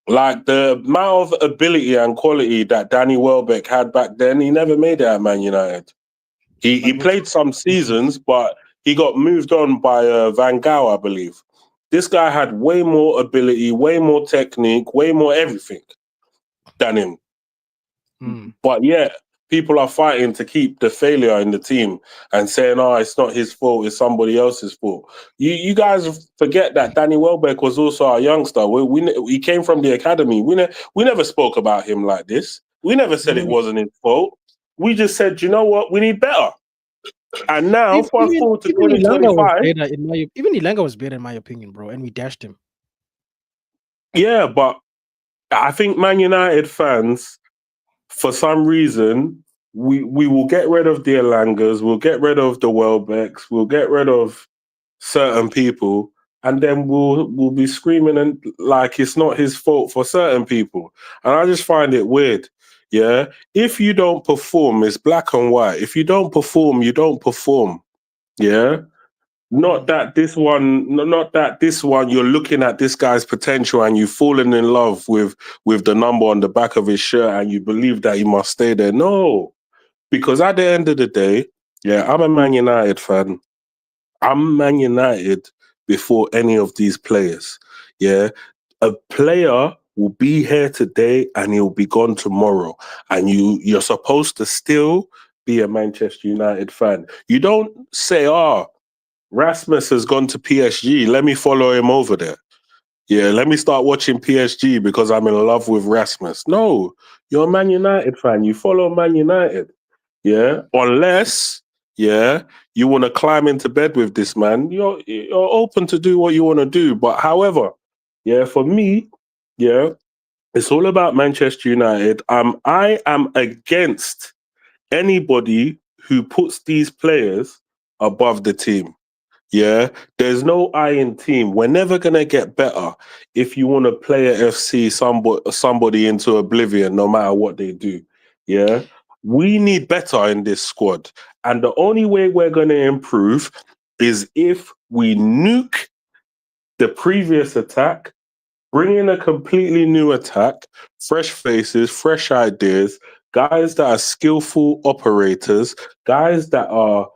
D: Like the amount of ability and quality that Danny Welbeck had back then, he never made it at Man United. He
A: But with
D: played some
A: instance,
D: seasons, but he got moved on by Van Gaal, I believe. This guy had way more ability, way more technique, way more everything than him.
A: mm,
D: But yet, people are fighting to keep the failure in the team and saying, "Oh, it's not his fault; it's somebody else's fault." You guys forget that Danny Welbeck was also our youngster. He came from the academy. We never spoke about him like this. We never said it
A: mm.
D: wasn't his fault. We just said, you know what, we need better. And now, fast forward to
A: Even Ilanga was
D: 2025,
A: better in my even Ilanga was better in my opinion, bro, and we dashed him.
D: yeah, but I think Man United fans, for some reason, we will get rid of the Elangas, we'll get rid of the Welbecks, we'll get rid of certain people, and then we'll be screaming and like it's not his fault for certain people. And I just find it weird. Yeah. If you don't perform, it's black and white. If you don't perform, you don't perform. Yeah. Not
A: Mm.
D: that this one, not that this one. You're looking at this guy's potential and you've fallen in love with the number on the back of his shirt and you believe that he must stay there. No, because at the end of the day, yeah, I'm a Man United fan. I'm Man United before any of these players. Yeah, a player will be here today and he'll be gone tomorrow, and you're supposed to still be a Manchester United fan. You don't say, "Oh, Rasmus has gone to PSG. Let me follow him over there. Yeah, let me start watching PSG because I'm in love with Rasmus." No, you're a Man United fan. You follow Man United. Yeah, unless you want to climb into bed with this man, you're open to do what you want to do. But however, for me, yeah, it's all about Manchester United. I am against anybody who puts these players above the team. Yeah, there's no I in team. We're never gonna get better if you want to play a FC somebody into oblivion, no matter what they do. Yeah, we need better in this squad, and the only way we're gonna improve is if we nuke the previous attack, bring in a completely new attack, fresh faces, fresh ideas, guys that are skillful operators, guys that are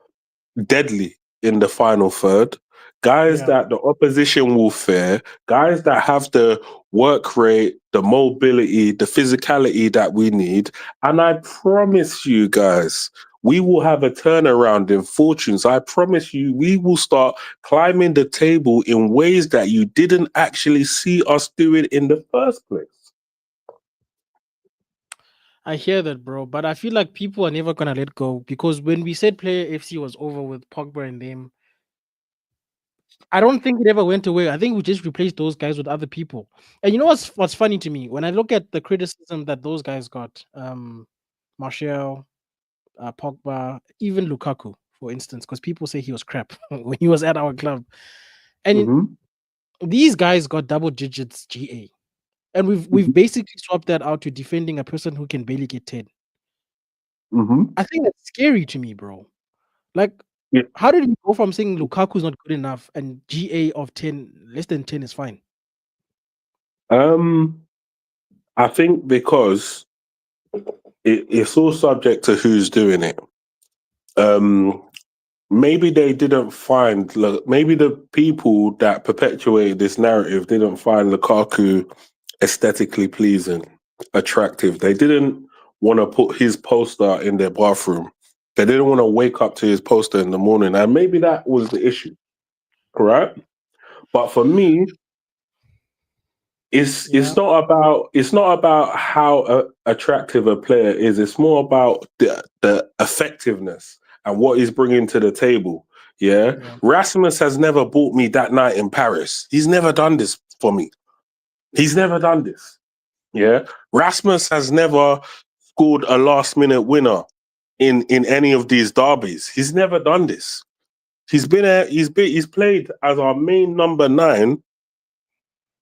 D: deadly in the final third, guys
A: Yeah.
D: that the opposition will fear, guys that have the work rate, the mobility, the physicality that we need. And I promise you guys, we will have a turnaround in fortunes. I promise you, we will start climbing the table in ways that you didn't actually see us do it in the first place.
A: I hear that, bro, but I feel like people are never gonna let go because when we said Player FC was over with Pogba and them, I don't think it ever went away. I think we just replaced those guys with other people. And you know what's funny to me when I look at the criticism that those guys got, Martial, Pogba, even Lukaku, for instance, because people say he was crap when he was at our club, and
D: Mm-hmm.
A: these guys got double digits GA, and we've basically swapped that out to defending a person who can barely get 10.
D: Mm-hmm.
A: I think that's scary to me, bro. Like,
D: Yeah.
A: how did we go from saying Lukaku's not good enough and GA of 10, less than 10 is fine?
D: Um, I think because it's all subject to who's doing it. Um, maybe they didn't find, maybe the people that perpetuated this narrative didn't find Lukaku aesthetically pleasing, attractive. They didn't want to put his poster in their bathroom. They didn't want to wake up to his poster in the morning. And maybe that was the issue, correct? But for me,
A: Yeah,
D: it's not about how attractive a player is. It's more about the effectiveness and what he's bringing to the table. Yeah,
A: yeah.
D: Rasmus has never bought me that night in Paris. He's never done this for me. He's never done this. Yeah, Rasmus has never scored a last minute winner in any of these derbies. He's never done this. He's played as our main number 9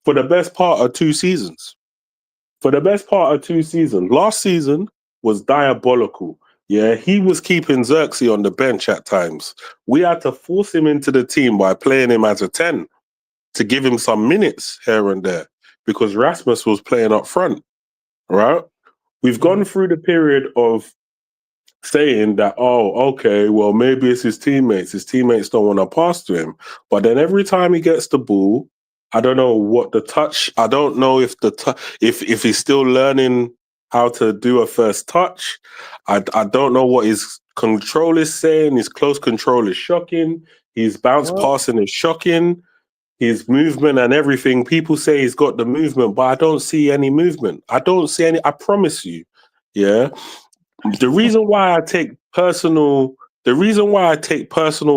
D: for the best part of 2 seasons. For the best part of 2 seasons. Last season was diabolical. Yeah, he was keeping Xerxes on the bench at times. We had to force him into the team by playing him as a 10 to give him some minutes here and there because Rasmus was playing up front, right? We've gone through the period of saying that, oh, okay, well, maybe it's his teammates. His teammates don't want to pass to him. But then every time he gets the ball, I don't know what the touch. I don't know if if he's still learning how to do a first touch. I don't know what his control is saying. His close control is shocking. His bounce passing is shocking. His movement and everything. People say he's got the movement, but I don't see any movement. I don't see any. I promise you. Yeah. The reason why I take personal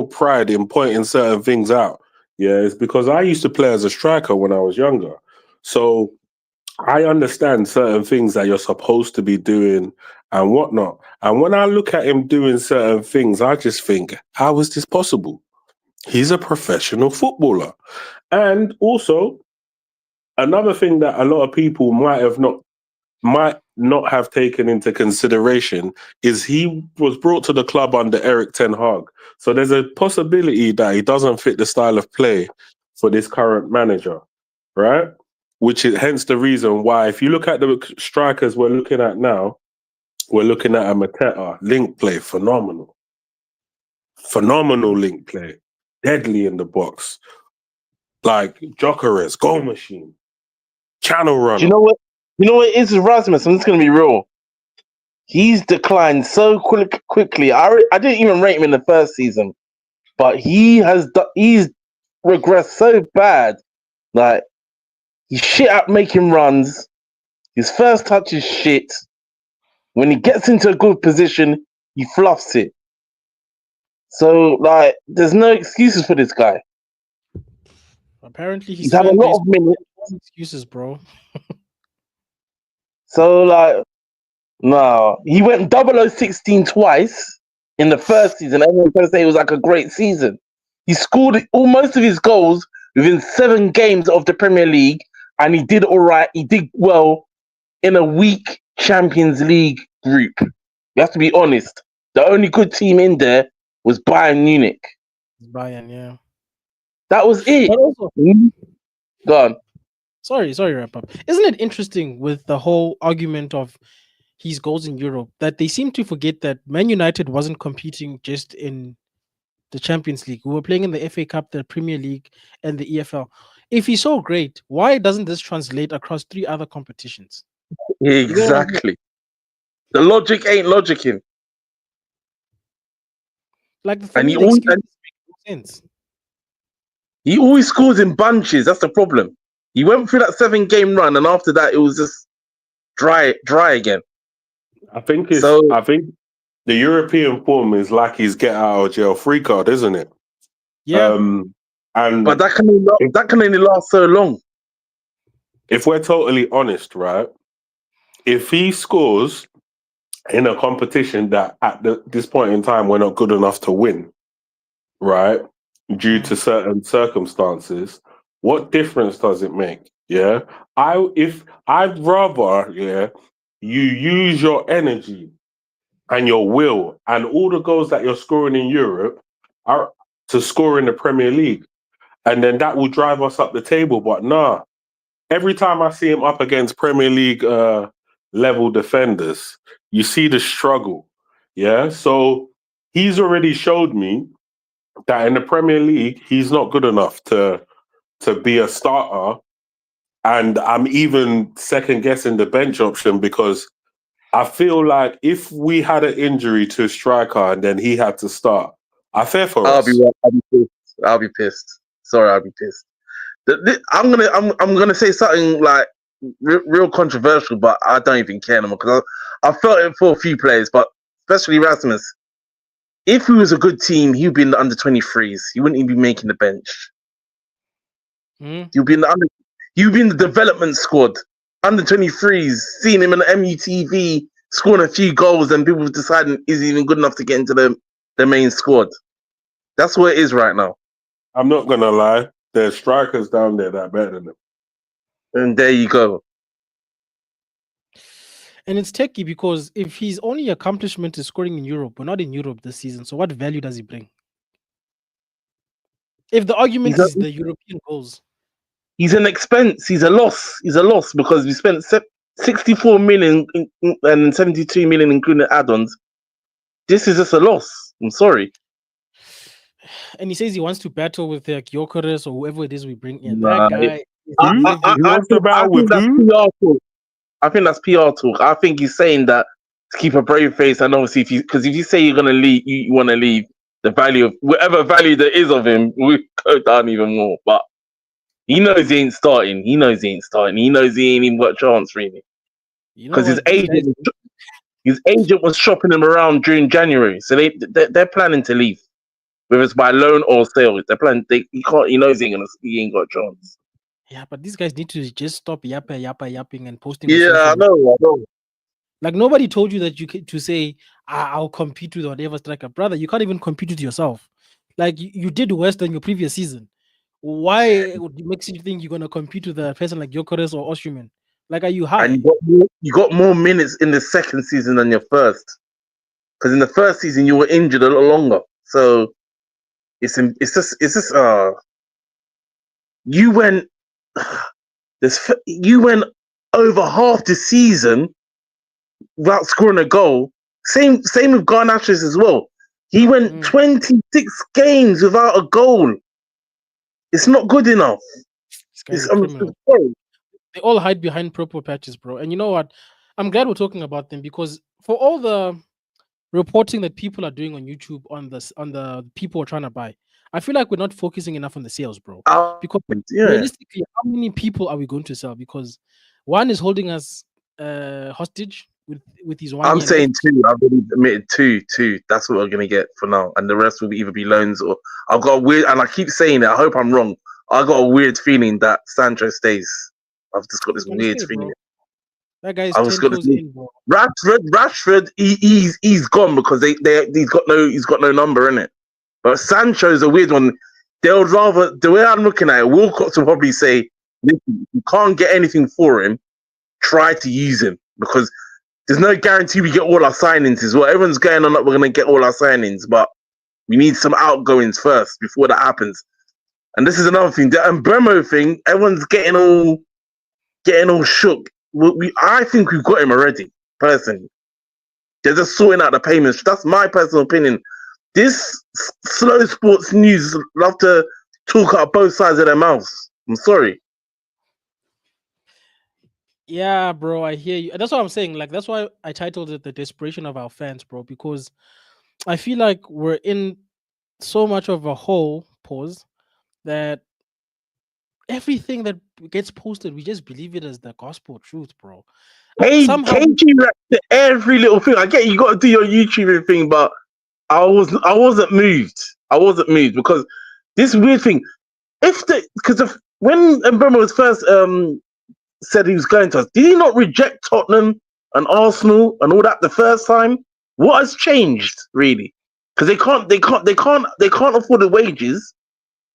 D: pride in pointing certain things out, yeah, is because I used to play as a striker when I was younger. So I understand certain things that you're supposed to be doing and whatnot. And when I look at him doing certain things, I just think, how is this possible? He's a professional footballer. And also, another thing that a lot of people might not have taken into consideration is he was brought to the club under Eric Ten Hag. So there's a possibility that he doesn't fit the style of play for this current manager, right? Which is hence the reason why, if you look at the strikers we're looking at now, we're looking at a Mateta link play, phenomenal link play, deadly in the box, like Jokeres, goal machine, channel runner.
F: Do you know what? You know what it is with Rasmus? I'm just gonna be real. He's declined so quickly. I didn't even rate him in the first season, but he's regressed so bad. Like he's shit at making runs. His first touch is shit. When he gets into a good position, he fluffs it. So like, there's no excuses for this guy.
A: Apparently,
F: He's had a lot of minutes.
A: Excuses, bro.
F: So like, no, he went 0016 twice in the first season. Everyone's going to say it was like a great season. He scored almost of his goals within 7 games of the Premier League, and he did all right. He did well in a weak Champions League group. You have to be honest. The only good team in there was Bayern Munich.
A: Bayern, yeah.
F: That was it.
A: But also,
F: Go on.
A: sorry, wrap up. Isn't it interesting with the whole argument of his goals in Europe that they seem to forget that Man United wasn't competing just in the Champions League. We were playing in the FA Cup, the Premier League, and the EFL. If he's so great, why doesn't this translate across 3 other competitions?
F: Exactly. The logic ain't logicking.
A: Like the
F: And
A: he always, sense.
F: He always scores in bunches. That's the problem. He went through that 7-game run, and after that, it was just dry again.
D: I think the European form is like his get out of jail free card, isn't it?
A: Yeah.
F: But that can only last so long.
D: If we're totally honest, right? If he scores in a competition that at this point in time we're not good enough to win, right? Due to certain circumstances, what difference does it make? Yeah. I'd rather, you use your energy and your will and all the goals that you're scoring in Europe are to score in the Premier League. And then that will drive us up the table. But nah, every time I see him up against Premier League level defenders, you see the struggle. Yeah. So he's already showed me that in the Premier League, he's not good enough to be a starter. And I'm even second guessing the bench option because I feel like if we had an injury to a striker and then he had to start, I fear for us.
F: I'll be pissed. Sorry, I'll be pissed. I'm gonna say something like real controversial, but I don't even care anymore because I felt it for a few players, but especially Rasmus. If he was a good team, he'd be in the under 23s. He wouldn't even be making the bench. He'd be in the development squad, under 23s. Seeing him in the MUTV scoring a few goals, and people deciding is he even good enough to get into the main squad. That's what it is right now.
D: I'm not gonna lie. There's strikers down there that are better than them.
F: And there you go.
A: And it's techie because if his only accomplishment is scoring in Europe, we're not in Europe this season. So what value does he bring? If the argument
F: He's a,
A: is the European goals,
F: he's an expense. He's a loss. He's a loss because we spent 64 million and 72 million including add-ons. This is just a loss. I'm sorry.
A: and he says he wants to battle with Gyökeres or whoever it is we bring in, that
F: Nah,
A: guy is
D: Who?
A: living.
D: He wants to
F: I
D: battle
F: think
D: with
F: that's
D: who?
F: PR talk. I think that's PR talk. I think he's saying that to keep a brave face, and obviously, because if you say you're gonna leave, you want to leave, the value of whatever value there is of him will go down even more. But he knows he ain't starting. He knows he ain't starting. He knows he ain't even got a chance really,
A: You know
F: because
A: what? These guys,
F: his agent was shopping him around during January, so they're planning to leave, whether it's by loan or sale. They're planning. He can't. He knows he ain't got a chance.
A: yeah, but these guys need to just stop yapping and posting on
F: Yeah,
A: social
F: I
A: media.
F: know. I know.
A: Like nobody told you that to say I'll compete with whatever striker, brother. You can't even compete with yourself. Like you did worse than your previous season. Why makes you think you're gonna compete with a person like Gyökeres or Osimhen? Like, are you
F: And
A: high?
F: you got more minutes in the second season than your first. Because in the first season you were injured a lot longer. So it's just you went you went over half the season without scoring a goal. Same with Garnaches as well. He went 26 games without a goal. It's not good enough.
A: This guy's a
F: I'm
A: criminal.
F: sorry.
A: They all hide behind purple patches, bro. And you know what? I'm glad we're talking about them because for all the reporting that people are doing on YouTube on the people are trying to buy, I feel like we're not focusing enough on the sales, bro. Because
F: Yeah.
A: realistically, how many people are we going to sell? Because one is holding us hostage with his 1
F: I'm
A: year
F: saying
A: left.
F: two. I've already admitted two. That's what we're gonna get for now, and the rest will either be loans or I've got a weird. And I keep saying it. I hope I'm wrong. I got a weird feeling that Sancho stays. I've just got
A: He's
F: this
A: gonna
F: weird
A: stay,
F: feeling.
A: bro. That guy is
F: I've just
A: 10
F: got this.
A: toes in, bro.
F: Rashford, he's gone because he's got no number in it. But Sancho's a weird one. They'll rather the way I'm looking at it. Wilcox will probably say, "Listen, you can't get anything for him. Try to use him because." There's no guarantee we get all our signings as well. Everyone's going on that we're going to get all our signings, but we need some outgoings first before that happens. And this is another thing. The Mbeumo thing, everyone's getting all shook. I think we've got him already, personally. They're just sorting out the payments. That's my personal opinion. This slow sports news love to talk out both sides of their mouths. I'm sorry.
A: Yeah, bro, I hear you. That's what I'm saying. Like, that's why I titled it "The Desperation of Our Fans," bro, because I feel like we're in so much of a hole, pause, that everything that gets posted, we just believe it as the gospel truth, bro.
F: Hey,
A: Somehow,
F: KG reacted to every little thing. I get you got to do your YouTubing thing, but I wasn't moved. I wasn't moved because this weird thing. When Mbeumo was first said he was going to us, did he not reject Tottenham and Arsenal and all that the first time? What has changed really? Because they can't afford the wages.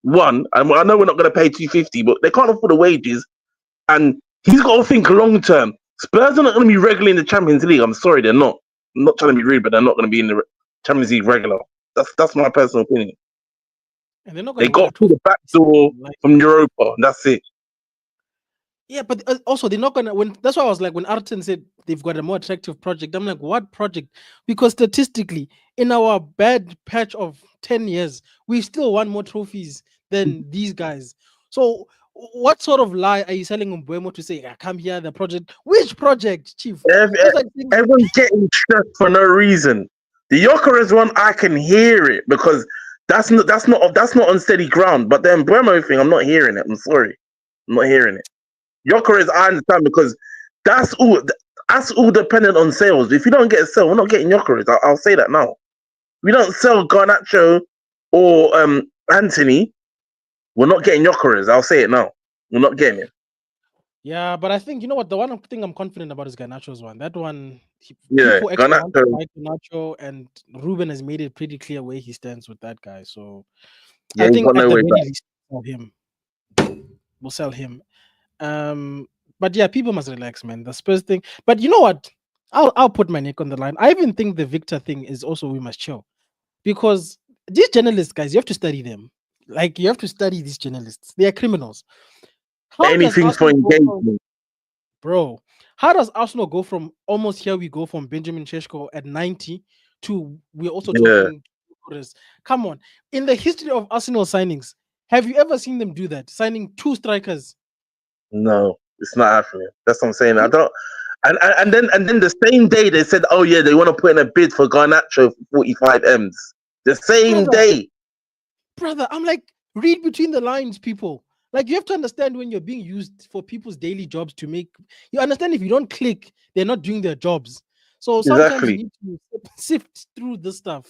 F: One, and I know we're not going to pay 250, but they can't afford the wages, and he's got to think long term. Spurs are not going to be regular in the Champions League. I'm sorry, they're not. I'm not trying to be rude, but they're not going to be in the Champions League regular. That's my personal opinion.
A: and they're not
F: They
A: gonna win a
F: got through
A: trophy
F: the back
A: this
F: door
A: season. Like,
F: from Europa, and that's it.
A: yeah, but also they're not gonna win. That's why I was like, when Arton said they've got a more attractive project, I'm like, what project? Because statistically, in our bad patch of 10 years, we've still won more trophies than these guys. So what sort of lie are you selling Mbeumo to say, I come here, the project? Which project, Chief?
F: Ev-
A: That's like saying,
F: Everyone's getting stressed for no reason. The Jokeres one, I can hear it because that's not on steady ground. But the Mbeumo thing, I'm not hearing it. I'm sorry, I'm not hearing it. Jokeres, I understand because that's all. That's all dependent on sales. If you don't get a sale, we're not getting Jokeres. I'll say that now. We don't sell Garnacho or Anthony. We're not getting Jokeres. I'll say it now. We're not getting it.
A: Yeah, but I think you know what the one thing I'm confident about is Garnacho's one. That one,
F: Yeah,
A: people actually want to
F: Garnacho.
A: like Garnacho, and Ruben has made it pretty clear where he stands with that guy. So
F: Yeah,
A: I
F: he's
A: think
F: got
A: at
F: no
A: the
F: way
A: very
F: back.
A: least, we'll sell him. We'll sell him. But yeah, people must relax, man. The Spurs thing. But you know what? I'll put my neck on the line. I even think the Victor thing is also we must chill because these journalists, guys, you have to study them. Like you have to study these journalists. They are criminals. How does
F: Anything for
A: Arsenal go from
F: engagement.
A: bro? How does Arsenal go from almost here we go from Benjamin Sheshko at 90 to we're also
F: Yeah,
A: talking Torres? Come on. In the history of Arsenal signings, have you ever seen them do that? Signing two strikers.
F: no, it's not happening. That's what I'm saying. I don't. And then the same day they said, oh yeah, they want to put in a bid for Garnacho for 45 m's. The same
A: Brother,
F: day.
A: brother, I'm like, read between the lines, people. Like, you have to understand when you're being used for people's daily jobs to make you understand if you don't click, they're not doing their jobs. So sometimes you
F: Exactly.
A: need to sift through this stuff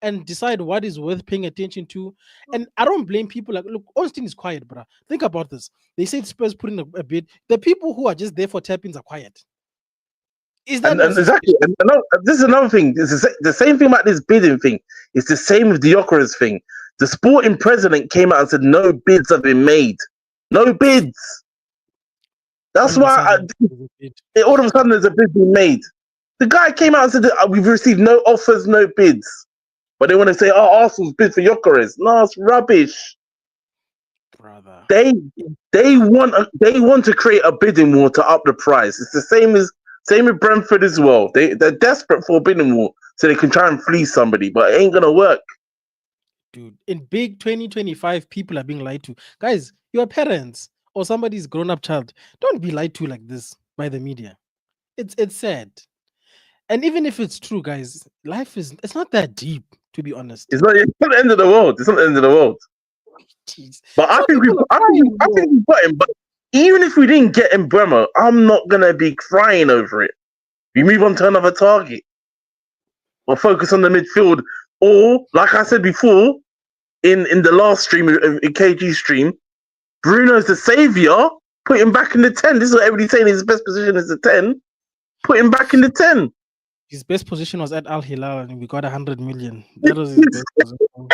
A: and decide what is worth paying attention to. And I don't blame people. Like, look, Austin is quiet, bro. Think about this. They said Spurs put in a bid. The people who are just there for tap-ins are quiet. Is that not
F: And exactly.
A: suspicious?
F: This is another thing. This is the same thing about this bidding thing. It's the same with the Jokeris thing. The sporting president came out and said no bids have been made. No bids. That's
A: All of a
F: why
A: sudden, there's a bid.
F: all of a sudden there's a bid being made. The guy came out and said that, we've received no offers, no bids. But they want to say, oh, Arsenal's bid for Jokeris. No, it's rubbish.
A: Brother.
F: They they want to create a bidding war to up the price. It's the same with Brentford as well. They're desperate for a bidding war so they can try and fleece somebody, but it ain't gonna work.
A: Dude, in big 2025, people are being lied to. Guys, your parents or somebody's grown up child, don't be lied to like this by the media. It's sad. And even if it's true, guys, life is it's not that deep, to be honest.
F: It's not the end of the world. It's not the end of the world.
A: Jeez.
F: But I
A: Some
F: think we
A: people are
F: I think
A: crying,
F: I
A: bro.
F: think we got him. But even if we didn't get him, Bremer, I'm not gonna be crying over it. We move on to another target or focus on the midfield. Or, like I said before, in the last stream, in KG stream, Bruno's the saviour. Put him back in the 10. This is what everybody's saying his best position is the 10. Put him back in the 10.
A: His best position was at Al Hilal and we got 100 million. That was his best position.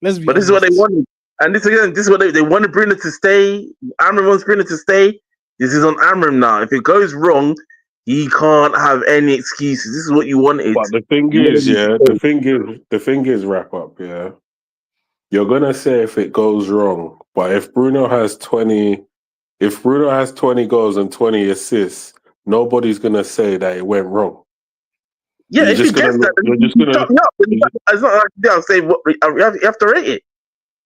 A: Let's be
F: But this is what they
A: honest.
F: wanted. And this is what they wanted Bruno to stay. Amram wants Bruno to stay. This is on Amram now. If it goes wrong, he can't have any excuses. This is what you wanted.
D: But the thing is, yeah, the thing is, wrap up, yeah. You're gonna say if it goes wrong, but if Bruno has 20 goals and 20 assists, nobody's gonna say that it went wrong.
F: Yeah,
D: You're
F: if he
D: just gonna
F: gets that,
D: look.
F: then
D: You're just
F: you
D: gonna.
F: shut me up. It's not like I'll say what you have to rate it.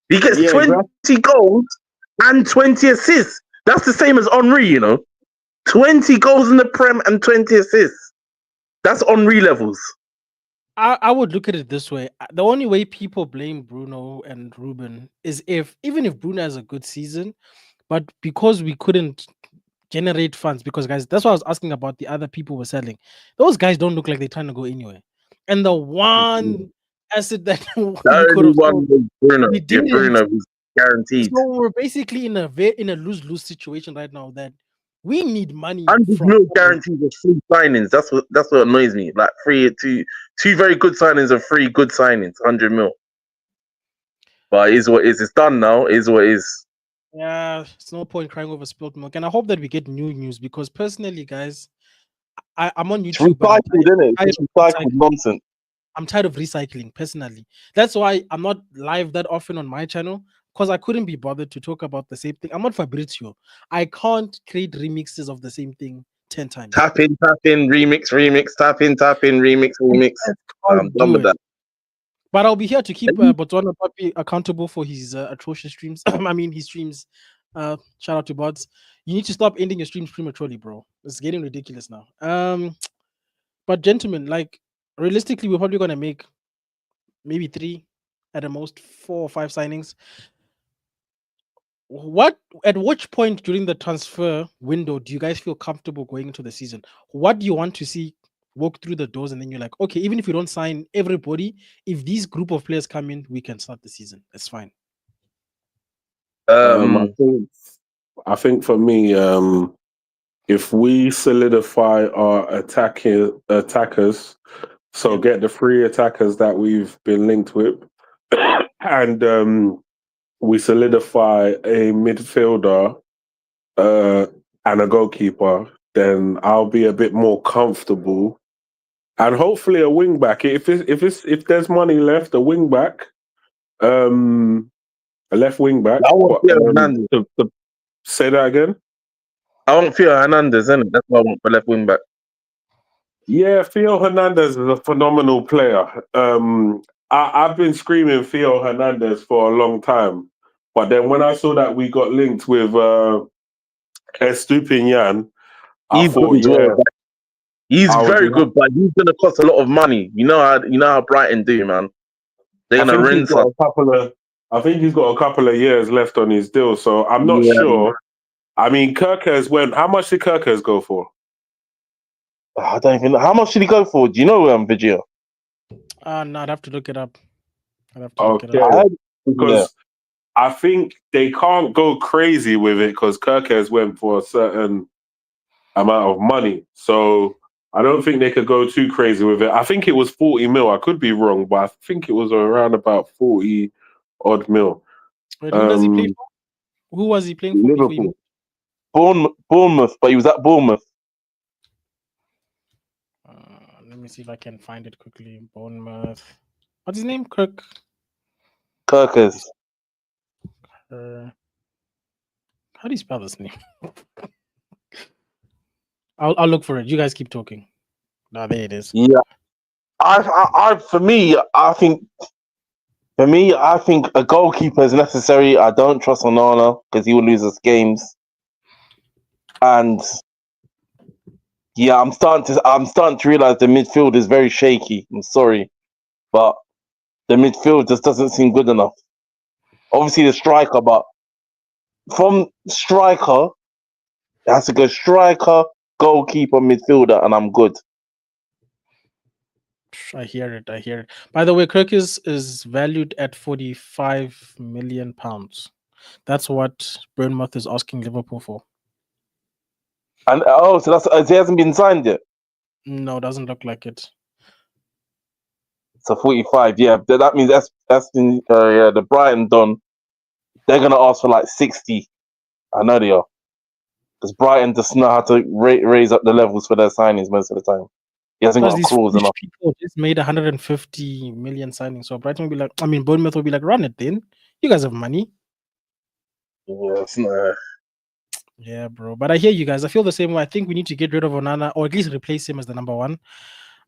F: He gets
D: Yeah,
F: 20
D: exactly.
F: goals and 20 assists. That's the same as Henri, 20 goals in the Prem and 20 assists. That's Henri levels.
A: I would look at it this way. The only way people blame Bruno and Ruben is if even if Bruno has a good season, but because we couldn't generate funds, because guys, that's what I was asking about the other people were selling. Those guys don't look like they're trying to go anywhere. And the one asset that
F: The
A: we could
F: only
A: have
F: one
A: sold,
F: was Bruno.
A: we
F: Yeah,
A: didn't.
F: Bruno was guaranteed.
A: So we're basically in a lose-lose situation right now that we need money
F: 100
A: from
F: mil guarantees of free signings. That's what annoys me. Like two very good signings of free good signings. 100 mil. But it is what it is. It's done now. It is what it is.
A: Yeah, it's no point crying over spilled milk. And I hope that we get new news because personally, guys, I'm on
F: It's
A: YouTube, but
F: recycled, isn't it?
A: tired
F: It's
A: of
F: recycled
A: recycling.
F: nonsense.
A: I'm tired of recycling personally. That's why I'm not live that often on my channel because I couldn't be bothered to talk about the same thing. I'm not Fabrizio. I can't create remixes of the same thing 10 times.
F: Tap in, remix, tap in, remix, remix.
A: I
F: I'm
A: can't
F: done
A: do
F: with
A: it.
F: that.
A: But I'll be here to keep Botswana Papi accountable for his atrocious streams. I mean, his streams. Shout out to Bots. You need to stop ending your streams prematurely, bro. It's getting ridiculous now. But gentlemen, like realistically, we're probably gonna make maybe 3, at the most 4 or 5 signings. At which point during the transfer window do you guys feel comfortable going into the season? What do you want to see walk through the doors and then you're like, okay, even if you don't sign everybody, if these group of players come in, we can start the season. That's fine.
D: I
F: Um,
D: think. I think for me, if we solidify our attackers, so
A: Yep.
D: get the three attackers that we've been linked with, and we solidify a midfielder uh, and a goalkeeper, then I'll be a bit more comfortable. And hopefully a wing back. If there's money left, a wing back, a left wing back.
F: I want
D: But
F: Theo Hernandez.
D: say that again.
F: I want Theo Hernandez, innit? That's what I want for left wing back.
D: Yeah, Theo Hernandez is a phenomenal player. I've been screaming Theo Hernandez for a long time, but then when I saw that we got linked with Estupinian, I
F: He's good
D: thought,
F: as well.
D: yeah,
F: But he's
D: I would.
F: very good, but he's gonna cost a lot of money. You know how Brighton do, man. They're
D: I
F: gonna
D: think he's
F: rinse us.
D: got a couple of. I think he's got a couple of years left on his deal, so I'm not
F: Yeah,
D: sure. I mean, Kirkers went. How much did Kirkers go for?
F: I don't even know how much did he go for. Do you know, Vegeta?
A: No, I'd have to look it up. I'd have to look it up.
D: Okay,
F: I heard, yeah.
D: because I think they can't go crazy with it because Kirkers went for a certain amount of money. So I don't think they could go too crazy with it. I think it was 40 mil. I could be wrong, but I think it was around about 40 odd mil.
A: Wait, who does he play for? Who was he playing for before he
D: Liverpool.
A: moved?
F: Bournemouth, but he was at Bournemouth.
A: Let me see if I can find it quickly. Bournemouth. What's his name? Kirk.
F: Kirkers.
A: How do you spell this name? I'll look for it. You guys keep talking. No, there it is.
F: Yeah. For me, I think a goalkeeper is necessary. I don't trust Onana because he will lose us games. And yeah, I'm starting to realize the midfield is very shaky. I'm sorry, but the midfield just doesn't seem good enough. Obviously, the striker, but from striker, it has to go striker, goalkeeper, midfielder, and I'm good.
A: I hear it. I hear it. By the way, Kirk is valued at £45 million. That's what Bournemouth is asking Liverpool for.
F: And so he hasn't been signed yet.
A: No, doesn't look like it.
F: So 45, yeah. That means that's been the Brighton done. They're gonna ask for like 60. I know they are, because Brighton just know how to raise up the levels for their signings most of the time. He hasn't
A: Because
F: got a
A: these
F: clause
A: foolish
F: enough.
A: people just made 150 million signings. So Brighton will be like, Bournemouth will be like, run it then. You guys have money.
F: Yeah, it's not.
A: Yeah, bro. But I hear you guys. I feel the same way. I think we need to get rid of Onana or at least replace him as the number one.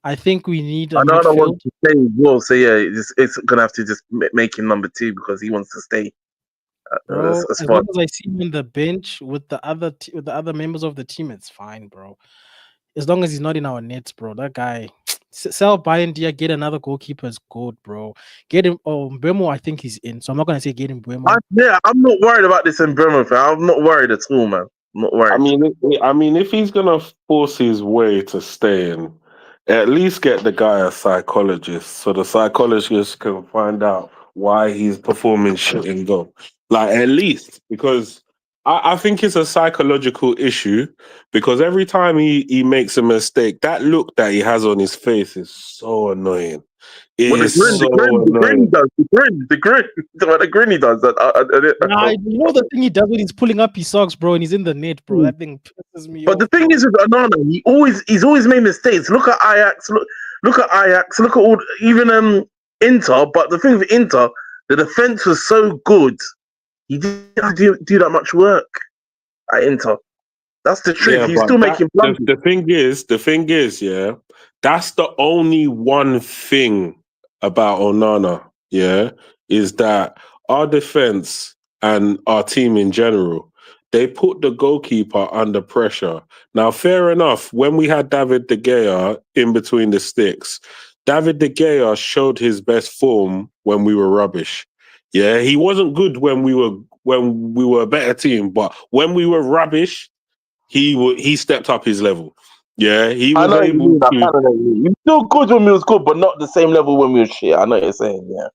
A: I think we need a
F: I know I
A: midfield.
F: want to stay as well, so yeah, it's gonna have to just make him number 2 because he wants to stay.
A: Bro,
F: As
A: as
F: far
A: long as I see him on the bench with the other members of the team, it's fine, bro. As long as he's not in our nets, bro. That guy, sell Bayern Dia, get another goalkeeper is good, bro. Get him. Oh, Mbeumo, I think he's in, so I'm not gonna say get him Mbeumo.
F: I'm not worried about this in Brentford. I'm not worried at all, man. I'm not worried.
D: I mean, if he's gonna force his way to stay in, at least get the guy a psychologist, so the psychologist can find out why he's performing shit in goal. Like at least because I think it's a psychological issue because every time he makes a mistake, that look that he has on his face is so annoying. It
F: Well,
D: is so
F: the grin he
D: annoying.
F: does, the grin he does.
A: Nah, you know the thing he does when he's pulling up his socks, bro, and he's in the net, bro. That thing pisses me
F: But
A: off.
F: the thing
A: Bro.
F: is with Onana, he's always made mistakes. Look at Ajax. Look at Ajax. Look at all even Inter. But the thing with Inter, the defense was so good. He didn't have to do that much work at Inter. That's the truth.
D: Yeah,
F: He's
D: but
F: still making blunders.
D: the thing is, yeah, that's the only one thing about Onana, yeah, is that our defense and our team in general, they put the goalkeeper under pressure. Now, fair enough, when we had David De Gea in between the sticks, David De Gea showed his best form when we were rubbish. Yeah, he wasn't good when we were a better team, but when we were rubbish, he stepped up his level. Yeah, he
F: I
D: was
F: know what you
D: able
F: mean. I
D: to.
F: kind of know what you mean. He's still good when we was good, but not the same level when we was shit. I know what you're saying. Yeah.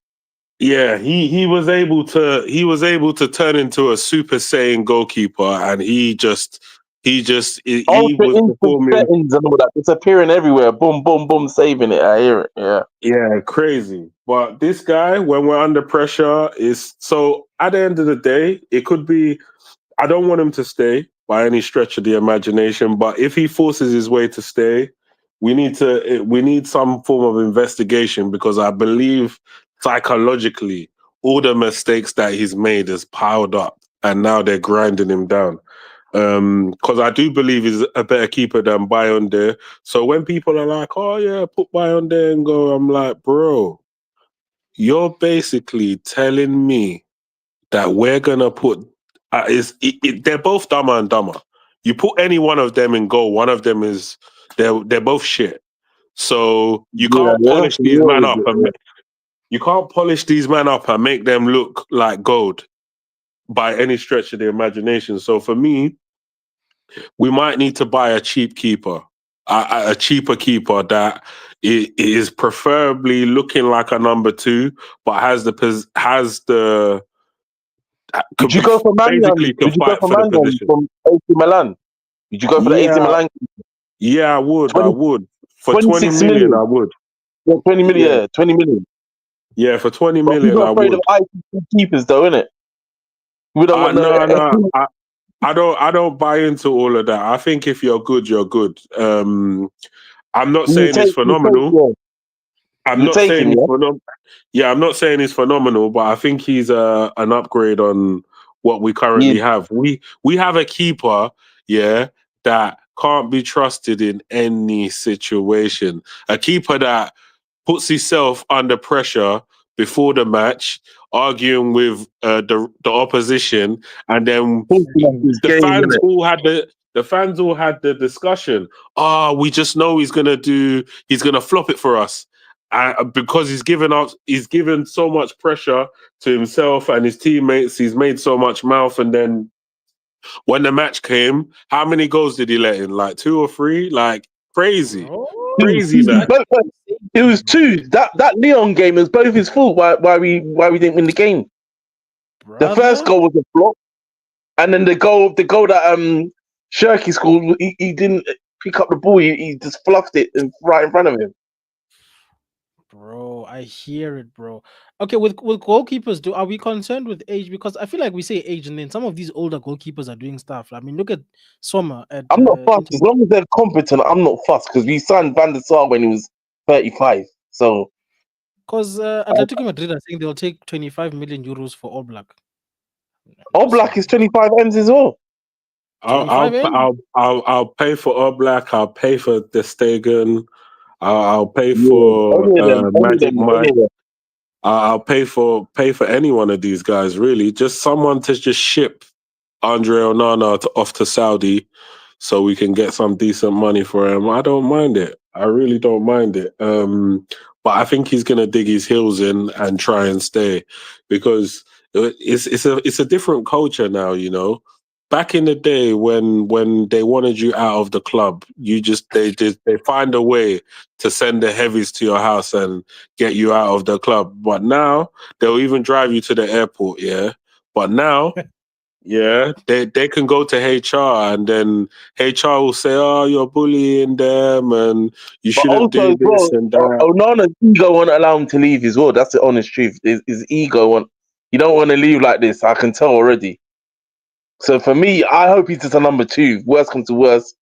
D: Yeah, he was able to turn into a Super Saiyan goalkeeper, and he
F: Ultra
D: was
F: instant
D: performing.
F: settings and all that, disappearing everywhere. Boom, boom, boom, saving it. I hear it. Yeah.
D: Yeah, crazy. But this guy, when we're under pressure, is so at the end of the day, it could be. I don't want him to stay by any stretch of the imagination, but if he forces his way to stay, we need some form of investigation because I believe psychologically all the mistakes that he's made is piled up and now they're grinding him down. Because I do believe he's a better keeper than Bayonde there. So when people are like, "Oh yeah, put Bayonde there and go," I'm like, "Bro, you're basically telling me that we're gonna put they're both dumber and dumber. You put any one of them in goal, one of them is they're both shit. So you
F: Yeah,
D: can't
F: yeah,
D: polish these men up and you can't polish these men up and make them look like gold by any stretch of the imagination. So for me, we might need to buy a cheap keeper, a cheaper keeper that is preferably looking like a number two, but has the
F: Would
D: could
F: you
D: be
F: go for
D: basically
F: Mangan?
D: can
F: Would you go
D: fight
F: for
D: for the
F: Mangan
D: position.
F: from AC Milan? Would you go for the AC
D: Yeah,
F: Milan?
D: yeah, I would. I
F: 20,
D: would. For 20
F: 26
D: million, I
F: million.
D: would.
F: Yeah, 20 million.
D: Yeah.
F: Yeah, 20 million.
D: Yeah, for 20
F: But
D: million,
F: people are
D: I
F: afraid of
D: would.
F: ICC keepers, though, innit? We don't want no.
D: No, no, I don't buy into all of that. I think if you're good, you're good. I'm not saying it's phenomenal.
F: Yeah.
D: I'm
F: You
D: not
F: take
D: saying
F: him,
D: he's
F: yeah.
D: phenomenal. Yeah, I'm not saying he's phenomenal, but I think he's an upgrade on what we
F: Yeah.
D: currently have. We have a keeper, yeah, that can't be trusted in any situation. A keeper that puts himself under pressure before the match, arguing with the opposition, and then
F: Thinking of his
D: the
F: game,
D: fans
F: innit?
D: all had the discussion. Oh, we just know he's gonna flop it for us. Because he's given so much pressure to himself and his teammates. He's made so much mouth, and then when the match came, how many goals did he let in? Like two or three? Like crazy,
A: Bro,
D: crazy
F: Two.
D: that.
F: It was two. That Leon game was both his fault. Why we didn't win the game? The first
A: brother.
F: goal was a flop, and then the goal that Shirky scored, he didn't pick up the ball. He just fluffed it right in front of him.
A: Bro, I hear it, bro. Okay, with goalkeepers, are we concerned with age? Because I feel like we say age, and then some of these older goalkeepers are doing stuff. I mean, look at Sommer at
F: I'm not fussed
A: Inter.
F: as long as they're competent. I'm not fussed because we signed Van der Sar when he was 35. So
A: Because Atletico Madrid are saying they'll take 25 million euros for All Black. I'm
F: All
A: just
F: Black is
A: saying,
F: 25 M's as well.
A: 25 M.
D: I'll pay for Oblak. I'll pay for the Stegen. I'll pay
F: Yeah,
D: for
F: any of them,
D: Magic
F: any
D: Mike.
F: of them.
D: I'll pay for any one of these guys. Really, just someone to just ship Andre Onana off to Saudi, so we can get some decent money for him. I don't mind it. I really don't mind it. But I think he's gonna dig his heels in and try and stay because it's a different culture now. Back in the day when they wanted you out of the club, they find a way to send the heavies to your house and get you out of the club. But now they'll even drive you to the airport. Yeah. But now, yeah, they can go to HR and then HR will say, "Oh, you're bullying them and you
F: But
D: shouldn't
F: also
D: do
F: as
D: this
F: well,
D: and that."
F: Onana's ego won't allow him to leave as well. That's the honest truth. His ego won't. You don't want to leave like this. I can tell already. So for me, I hope he's just a number two. Worst comes to worst,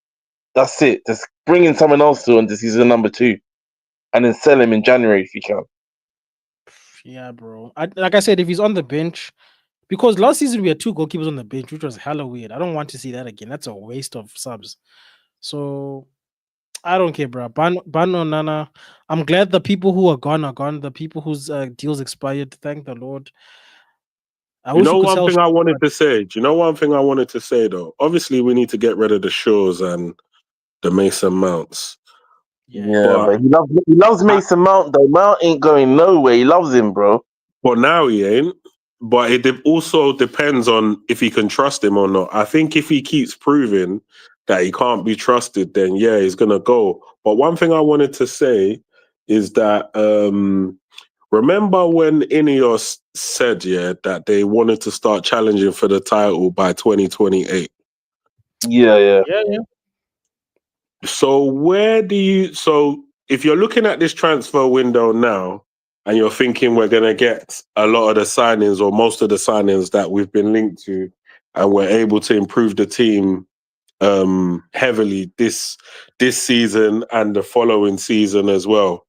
F: that's it. Just bring in someone else to and just he's a number two, and then sell him in January if you can.
A: Yeah, bro. Like I said, if he's on the bench, because last season we had two goalkeepers on the bench, which was hella weird. I don't want to see that again. That's a waste of subs. So I don't care, bro. Ban or Nana. I'm glad the people who are gone are gone. The people whose deals expired, thank the Lord. I
D: You
A: wish we
D: know
A: could
D: one
A: sell.
D: thing I wanted
A: But
D: to say. Do you know one thing I wanted to say though? Obviously, we need to get rid of the Shaws and the Mason Mounts.
A: yeah,
F: Yeah,
D: But
F: but he loves
D: I,
F: Mason Mount though. Mount ain't going nowhere. He loves him, bro.
D: for now, he ain't. But also depends on if he can trust him or not. I think if he keeps proving that he can't be trusted, then yeah, he's gonna go. But one thing I wanted to say is that Remember when Ineos said, that they wanted to start challenging for the title by 2028?
F: Yeah.
A: Yeah.
D: So if you're looking at this transfer window now and you're thinking we're going to get a lot of the signings or most of the signings that we've been linked to, and we're able to improve the team heavily this season and the following season as well,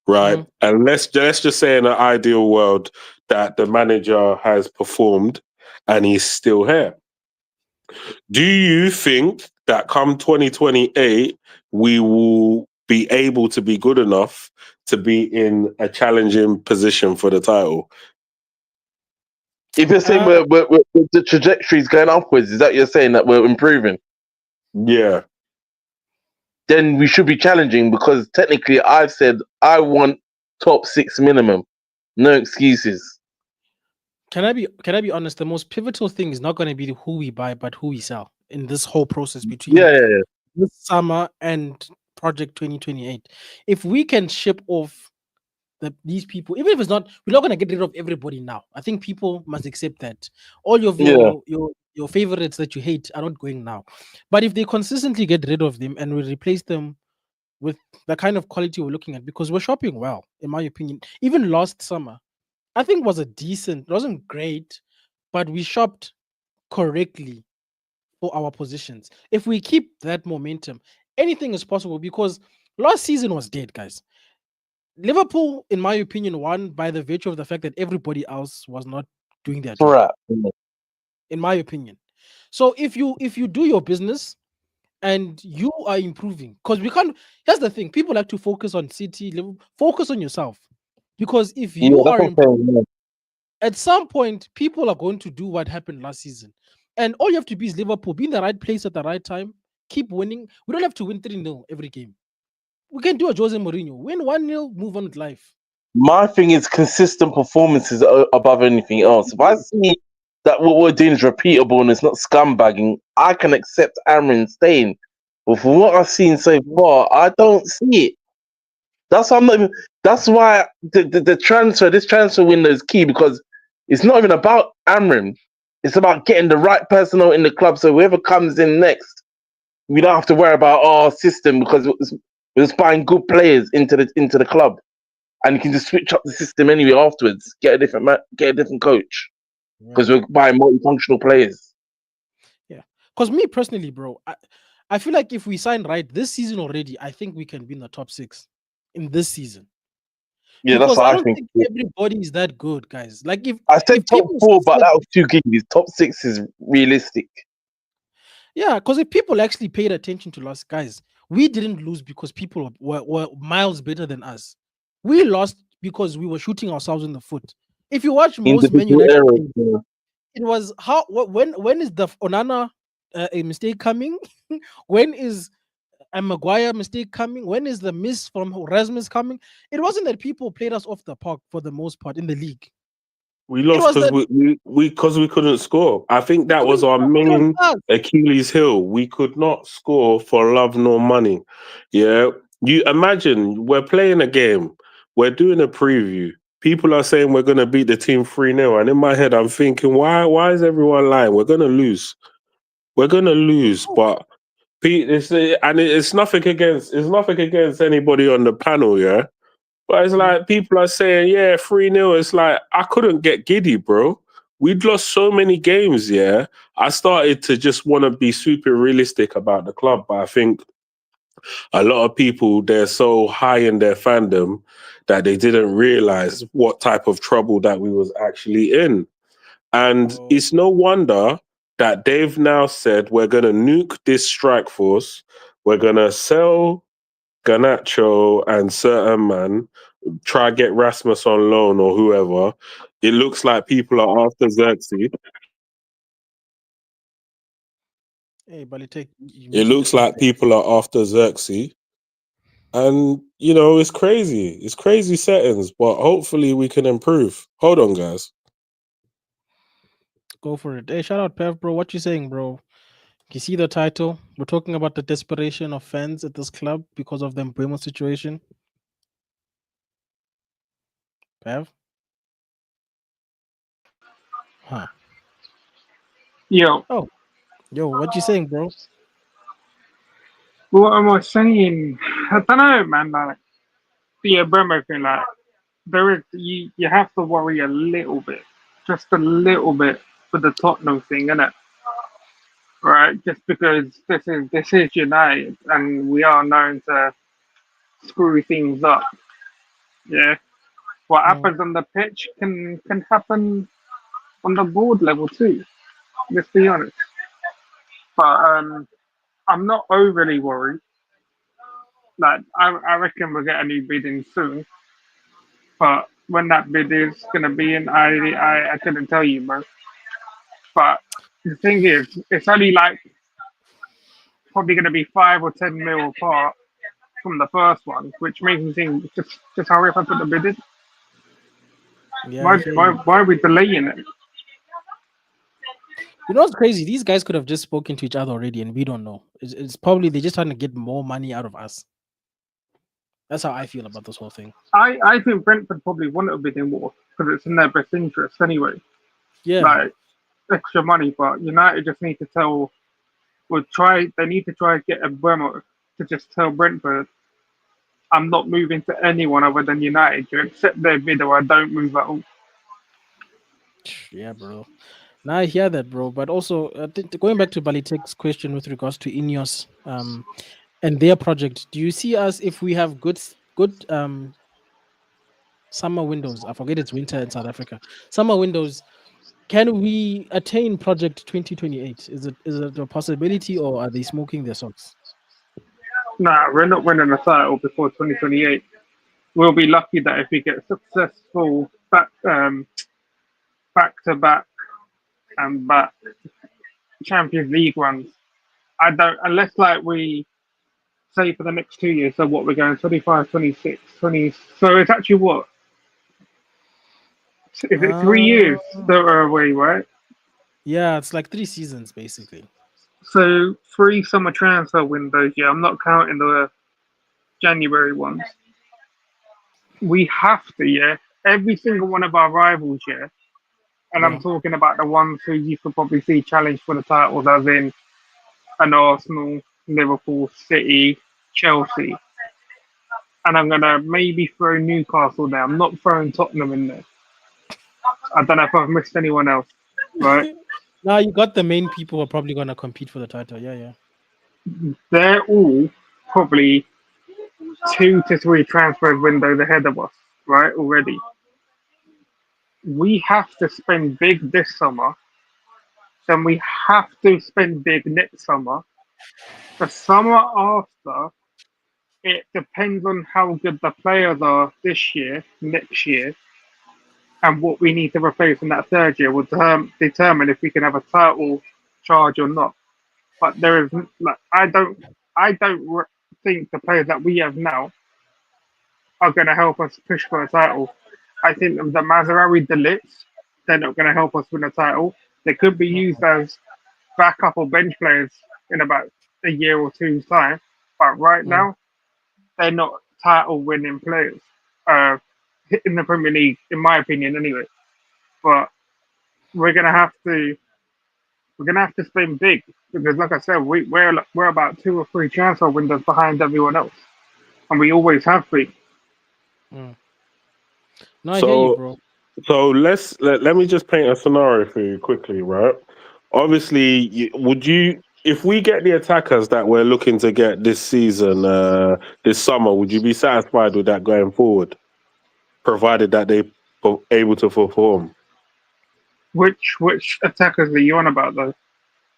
D: right?
A: Mm.
D: And let's just say in an ideal world that the manager has performed and he's still here. Do you think that come 2028 we will be able to be good enough to be in a challenging position for the title?
F: If you're saying the trajectory is going upwards, is that you're saying that we're improving?
D: Yeah.
F: Then we should be challenging, because technically I've said I want top 6 minimum. No excuses.
A: Can I be honest? The most pivotal thing is not going to be who we buy, but who we sell in this whole process between
F: Yeah.
A: this summer and Project 2028. If we can ship off these people, even if it's not, we're not going to get rid of everybody now. I think people must accept that all of
F: Yeah.
A: your favorites that you hate are not going now. But if they consistently get rid of them and we replace them with the kind of quality we're looking at, because we're shopping well, in my opinion. Even last summer, I think was a decent, it wasn't great, but we shopped correctly for our positions. If we keep that momentum, anything is possible, because last season was dead, guys. Liverpool, in my opinion, won by the virtue of the fact that everybody else was not doing their job,
F: Right.
A: in my opinion. So if you do your business and you are improving, because we can't. Here's the thing: people like to focus on City, Liverpool. Focus on yourself, because if
F: Yeah,
A: you
F: that's
A: are
F: what I'm saying.
A: at some point, people are going to do what happened last season. And all you have to be is Liverpool, be in the right place at the right time, keep winning. We don't have to win 3-0 every game. We can do a Jose Mourinho, win 1-0, move on with life.
F: My thing is consistent performances above anything else. If I see that what we're doing is repeatable and it's not scumbagging, I can accept Amrin staying. But from what I've seen so far, I don't see it. That's why I'm not even, that's why this transfer window is key, because it's not even about Amrin. It's about getting the right personnel in the club, so whoever comes in next, we don't have to worry about our system, because we're just buying good players into the club, and you can just switch up the system anyway afterwards. Get a different coach,
A: Yeah.
F: because we're buying multifunctional players.
A: Yeah. Because me personally, bro, I feel like if we sign right this season already, I think we can be in the top 6 in this season.
F: Yeah, that's
A: Because
F: what
A: I
F: I
A: don't
F: think.
A: think everybody is that good, guys. Like
F: I said
A: if
F: top
A: people
F: four, but
A: said,
F: that was too giddy. Top 6 is realistic.
A: yeah, because if people actually paid attention to us, guys, we didn't lose because people were miles better than us. We lost because we were shooting ourselves in the foot. If you watch most Man
F: Individual
A: United
F: errors.
A: games, it was when is the Onana a mistake coming? When is a Maguire mistake coming? When is the miss from Rasmus coming? It wasn't that people played us off the park for the most part in the league.
D: We
A: It
D: lost
A: was
D: because
A: that
D: we couldn't score. I think
A: we
D: that was
A: couldn't
D: our
A: score. It was
D: main
A: us.
D: Achilles heel. We could not score for love nor money. Yeah. You imagine we're playing a game, we're doing a preview. People are saying we're gonna beat the team 3-0. And in my head I'm thinking, why is everyone lying? We're gonna lose. We're gonna lose. But Pete, it's nothing against anybody on the panel, yeah. But it's like people are saying, yeah, 3-0. It's like I couldn't get giddy, bro. We'd lost so many games, yeah. I started to just want to be super realistic about the club. But I think a lot of people, they're so high in their fandom that they didn't realize what type of trouble that we was actually in. And
A: Oh,
D: it's no wonder that they've now said we're gonna nuke this strike force, we're gonna sell Ganacho and certain man, try get Rasmus on loan or whoever. It looks like people are after Xerxes.
A: hey, but take you
D: It
A: muted
D: looks
A: yourself
D: like
A: there.
D: people are after Xerxes. And, it's crazy. It's crazy settings, but hopefully we can improve. Hold on, guys.
A: Go for it. Hey, shout out Pev, bro. What you saying, bro? You see the title? We're talking about the desperation of fans at this club because of the Mbeumo situation. Bev? Huh.
G: Yo,
A: Oh, yo, what you saying, bro?
G: what am I saying? I don't know, man. Like the Bremer thing, like there is you have to worry a little bit, just a little bit for the Tottenham thing, innit? Right? Just because this is United, and we are known to screw things up. Yeah. What
A: Mm,
G: happens on the pitch can happen on the board level too. Let's be honest. But I'm not overly worried. Like I reckon we'll get a new bid in soon. But when that bid is gonna be in, I couldn't tell you, bro. But the thing is, it's only like probably gonna be 5 or 10 mil apart from the first one, which makes me think just hurry up and put the bid in.
A: yeah, I
G: Why
A: hear
G: why
A: you.
G: why are we delaying it?
A: You know what's crazy? These guys could have just spoken to each other already, and we don't know. It's probably they're just trying to get more money out of us. That's how I feel about this whole thing.
G: I think Brentford probably want a bid in war because it's in their best interest anyway.
A: Yeah,
G: Like extra money, but United just need to tell would try they need to try to get a Mbeumo to just tell Brentford I'm not moving to anyone other than United. You accept their bid or I don't move at all.
A: yeah, bro. Now I hear that, bro. But also, going back to Balitek's question with regards to Ineos, and their project, do you see us if we have good summer windows? I forget it's winter in South Africa. Summer windows. Can we attain Project 2028? Is it a possibility, or are they smoking their socks?
G: Nah, we're not winning a title before 2028. We'll be lucky that if we get successful back to back and back Champions League runs. I don't unless like we say for the next 2 years. So what we're going 25, 26, 20. So it's actually what is it
A: Uh,
G: 3 years that are away, right?
A: yeah, it's like 3 seasons basically.
G: So three summer transfer windows. Yeah, I'm not counting the January ones. We have to, yeah. Every single one of our rivals, yeah. And I'm
A: Yeah.
G: talking about the ones who you could probably see challenge for the titles, as in an Arsenal, Liverpool, City, Chelsea. And I'm gonna maybe throw Newcastle there. I'm not throwing Tottenham in there. I don't know if I've missed anyone else, right?
A: Now you got the main people who are probably gonna compete for the title. Yeah, yeah.
G: They're all probably 2 to 3 transfer windows ahead of us, right? Already. We have to spend big this summer, then we have to spend big next summer. The summer after, it depends on how good the players are this year, next year, and what we need to replace in that third year will determine if we can have a title charge or not. But there is, like, I don't think the players that we have now are going to help us push for a title. I think the Mazarari Delits, they're not going to help us win a title. They could be used as backup or bench players in about a year or two's time. But right
A: Mm,
G: now, they're not title winning players uh, in the Premier League, in my opinion, anyway. But we're gonna have to we're gonna have to spend big because, like I said, we're about 2 or 3 transfer windows behind everyone else, and we always have been.
A: mm. No, I hear you,
D: So
A: bro.
D: let me just paint a scenario for you quickly, right? Obviously, would you if we get the attackers that we're looking to get this season, this summer, would you be satisfied with that going forward, provided that they able to perform?
G: Which attackers are you on about though?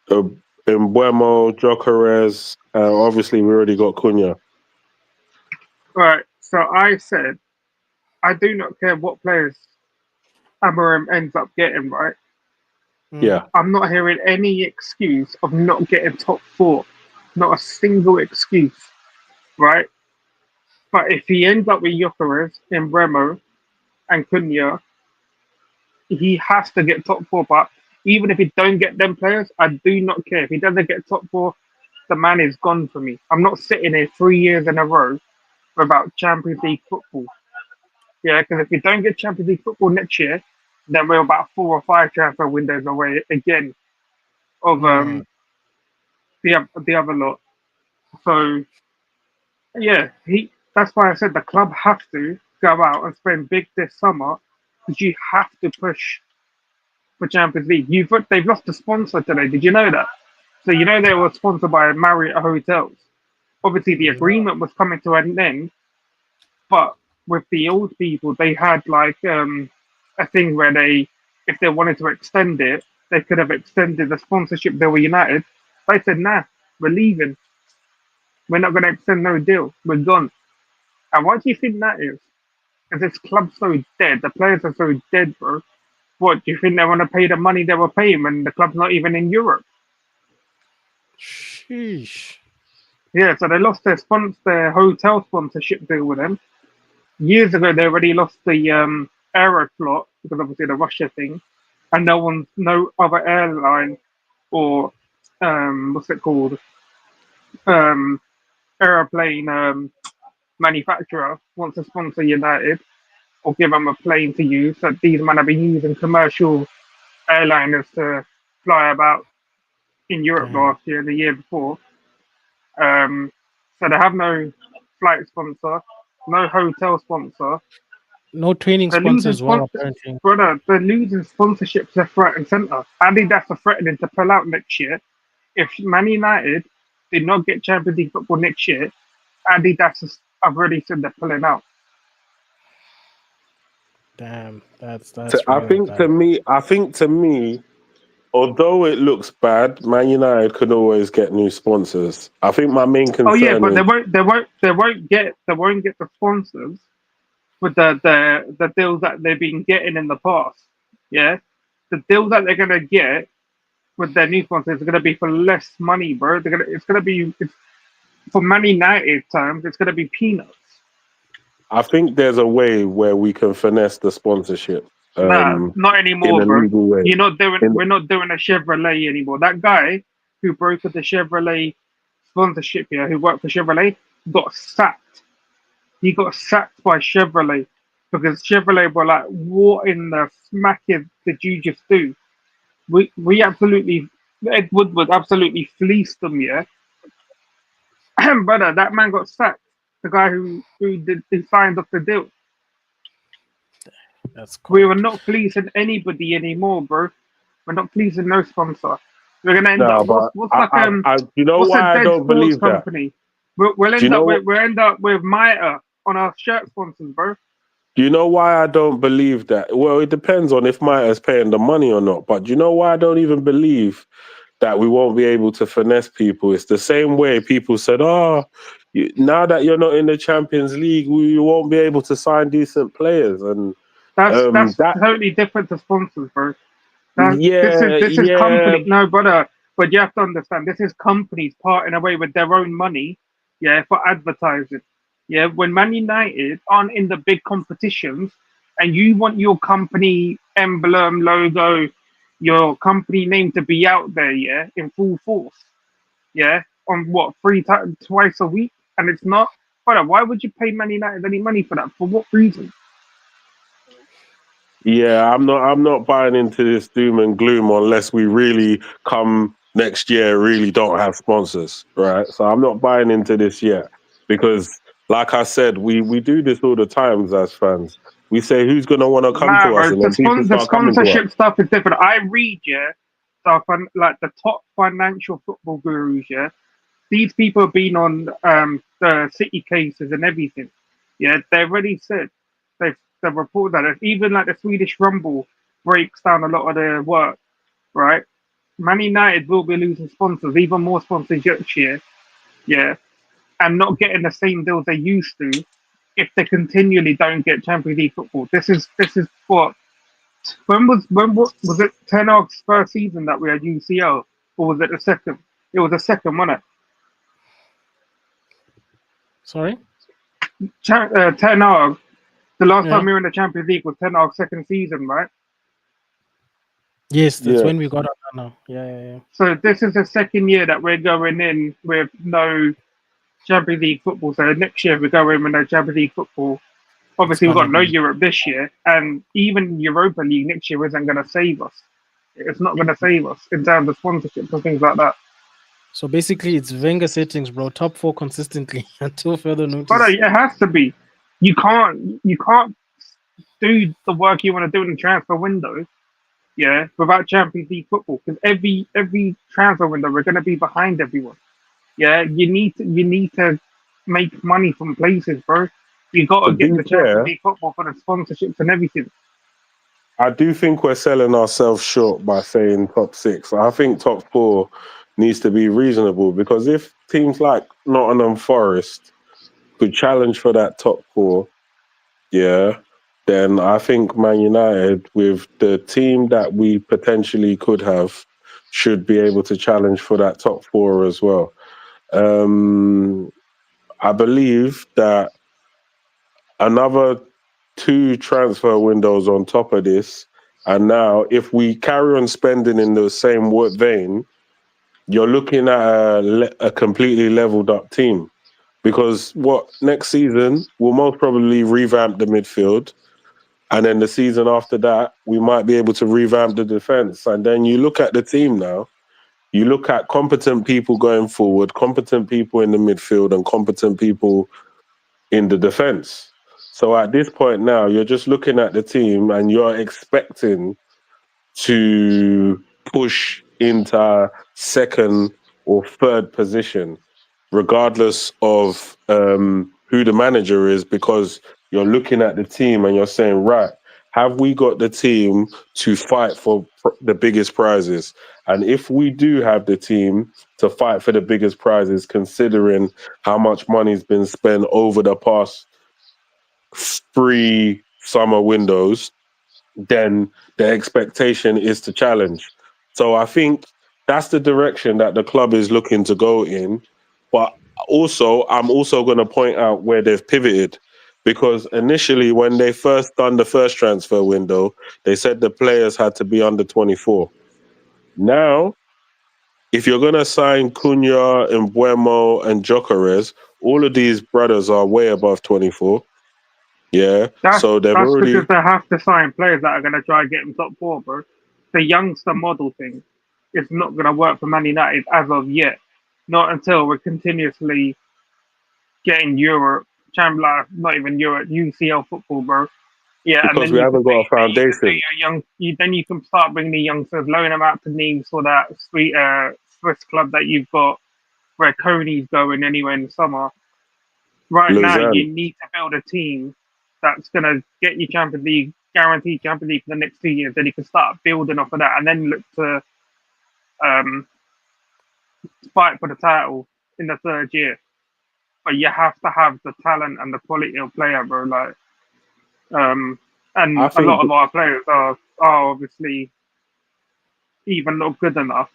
D: Uh, Mbeumo, Jokeres, obviously we already got Cunha.
G: Right. So I said I do not care what players Amorim ends up getting. Right.
A: Mm,
D: Yeah,
G: I'm not hearing any excuse of not getting top four. Not a single excuse. Right. But if he ends up with Jokeres, Bremo, and Cunha, he has to get top four. But even if he don't get them players, I do not care. If he doesn't get top four, the man is gone for me. I'm not sitting here 3 years in a row about Champions League football. Yeah, because if we don't get Champions League football next year, then we're about 4 or 5 transfer windows away again of
A: Mm.
G: the other lot. So yeah, that's why I said the club have to go out and spend big this summer because you have to push for Champions League. They've lost a sponsor today. Did you know that? So you know they were sponsored by Marriott Hotels. Obviously, the
A: Yeah.
G: agreement was coming to an end, but with the old people, they had like a thing where if they wanted to extend it, they could have extended the sponsorship deal with United. They said, "Nah, we're leaving. We're not going to extend no deal. We're gone." And why do you think that is? Because this club's so dead. The players are so dead, bro. What do you think they want to pay the money they were paying when the club's not even in Europe?
A: Sheesh.
G: Yeah, so they lost their hotel sponsorship deal with them. Years ago, they already lost the Aeroflot because obviously the Russia thing, and no other airline or what's it called, um, aeroplane manufacturer wants to sponsor United or give them a plane to use. So these men have been using commercial airliners to fly about in Europe
A: Damn.
G: last year and the year before. So they have no flight sponsor, no hotel sponsor.
A: No training
G: They're
A: sponsor
G: losing
A: as well,
G: sponsor,
A: apparently.
G: brother. They're losing sponsorships left, right, and centre. Adidas are threatening to pull out next year. If Man United did not get Champions League football next year, I've already said they're pulling out.
A: Damn, that's
D: I
A: real
D: think to
A: bad.
D: me, although it looks bad, Man United could always get new sponsors. I think my main
G: Oh yeah,
D: concern
G: but
D: is
G: they won't get the sponsors with the deals that they've been getting in the past. Yeah, the deals that they're gonna get with their new sponsors are gonna be for less money, bro. For Man United terms, it's gonna be peanuts.
D: I think there's a way where we can finesse the sponsorship
G: Nah, not
D: in
G: anymore,
D: a
G: bro.
D: legal way. In,
G: We're not doing a Chevrolet anymore. That guy who brokered the Chevrolet sponsorship here, who worked for Chevrolet, got sacked. He got sacked by Chevrolet because Chevrolet were like, "What in the smack did you just do?" We absolutely Ed Woodward absolutely fleeced them, yeah. Brother, that man got sacked. The guy who signed off the deal.
A: That's
G: We were
A: cold.
G: not fleecing anybody anymore, bro. We're not pleasing no sponsor. We're gonna end up
D: no, but you know
G: what's a
D: why I
G: dead
D: don't
G: sports
D: believe that?
G: company?
D: Do you know?
G: We'll end up with Mitre on our shirt sponsors, bro.
D: Do you know why I don't believe that? Well, it depends on if Mitre paying the money or not. But do you know why I don't even believe that we won't be able to finesse people? It's the same way people said, "Oh, now that you're not in the Champions League, you won't be able to sign decent players." And
G: That's
D: that,
G: totally different to sponsors, bro.
D: yeah,
G: This is
D: yeah,
G: company. No, brother, but you have to understand this is companies parting away with their own money, yeah, for advertising. Yeah, when Man United aren't in the big competitions, and you want your company emblem, logo, your company name to be out there, yeah, in full force, yeah, on what twice a week, and it's not. Brother, why would you pay Man United any money for that? For what reason?
D: yeah. I'm not buying into this doom and gloom unless we really come next year really don't have sponsors, right? So I'm not buying into this yet because, like I said, we do this all the times as fans. We say who's gonna want to come
G: Nah,
D: to us,
G: bro.
D: and then people
G: The
D: start coming to us.
G: sponsorship stuff is different. I read, yeah, stuff on like the top financial football gurus, yeah. These people have been on the City cases and everything. Yeah, they've already said they've reported that even like the Swedish Rumble breaks down a lot of their work, right? Man United will be losing sponsors, even more sponsors next year, yeah, and not getting the same deals they used to if they continually don't get Champions League football. This is what was it Ten Hag's first season that we had UCL, or was it the second? It was the second, wasn't
A: Sorry?
G: it? Ten Hag. The last time
A: Yeah.
G: we were in the Champions League was Ten Hag's second season, right?
A: Yes, that's
D: Yeah,
A: when we got out now. Yeah.
G: So this is the second year that we're going in with no Champions League football. So next year we go in with no Champions League football.
A: It's
G: Obviously, we've
A: gonna
G: got no
A: be.
G: Europe this year, and even Europa League next year isn't going to save us. It's not going to save us in terms of sponsorships and things like that.
A: So basically, it's Wenger settings, bro. Top four consistently until further
G: But
A: notice.
G: it has to be. You can't do the work you want to do in the transfer window, yeah, without Champions League football. Because every transfer window, we're going to be behind everyone. Yeah, you need to make money from places, bro. You got
D: To
G: to get
D: be
G: the Champions
D: fair,
G: League football for the sponsorships and everything.
D: I do think we're selling ourselves short by saying top six. I think top four needs to be reasonable because if teams like Nottingham Forest could challenge for that top four, yeah, then I think Man United, with the team that we potentially could have, should be able to challenge for that top four as well. Um, I believe that another two transfer windows on top of this, and now if we carry on spending in the same vein, you're looking at a completely leveled up team. Because what next season we'll most probably revamp the midfield, and then the season after that we might be able to revamp the defense. And then you look at the team now. You look at competent people going forward, competent people in the midfield, and competent people in the defense. So at this point now, you're just looking at the team and you're expecting to push into second or third position, regardless of who the manager is, because you're looking at the team and you're saying, right, have we got the team to fight for the biggest prizes? And if we do have the team to fight for the biggest prizes, considering how much money's been spent over the past three summer windows, then the expectation is to challenge. So I think that's the direction that the club is looking to go in. But also, I'm also going to point out where they've pivoted, because initially, when they first done the first transfer window, they said the players had to be under 24. Now, if you're going to sign Cunha, Mbeumo, and Jokeres, all of these brothers are way above 24. Yeah.
G: That's
D: So they've
G: that's because
D: already,
G: they have to sign players that are going to try and get them top four, bro. The youngster model thing is not going to work for Man United as of yet. Not until we're continuously getting Europe, not even Europe, UCL football, bro. Yeah, and
D: because
G: then
D: we
G: you can
D: haven't got a
G: then you can do
D: foundation.
G: your then you can start bringing the youngsters, loan them out to Nice or that sweet Swiss club that you've got where Coney's going anyway in the summer. Right now,
D: Lausanne.
G: you need to build a team that's going to get you Champions League, guaranteed Champions League for the next 2 years. Then you can start building off of that and then look to um, fight for the title in the third year. But you have to have the talent and the quality of player, bro. Like,
D: I
G: and a
D: think
G: lot of our players are obviously even not good enough.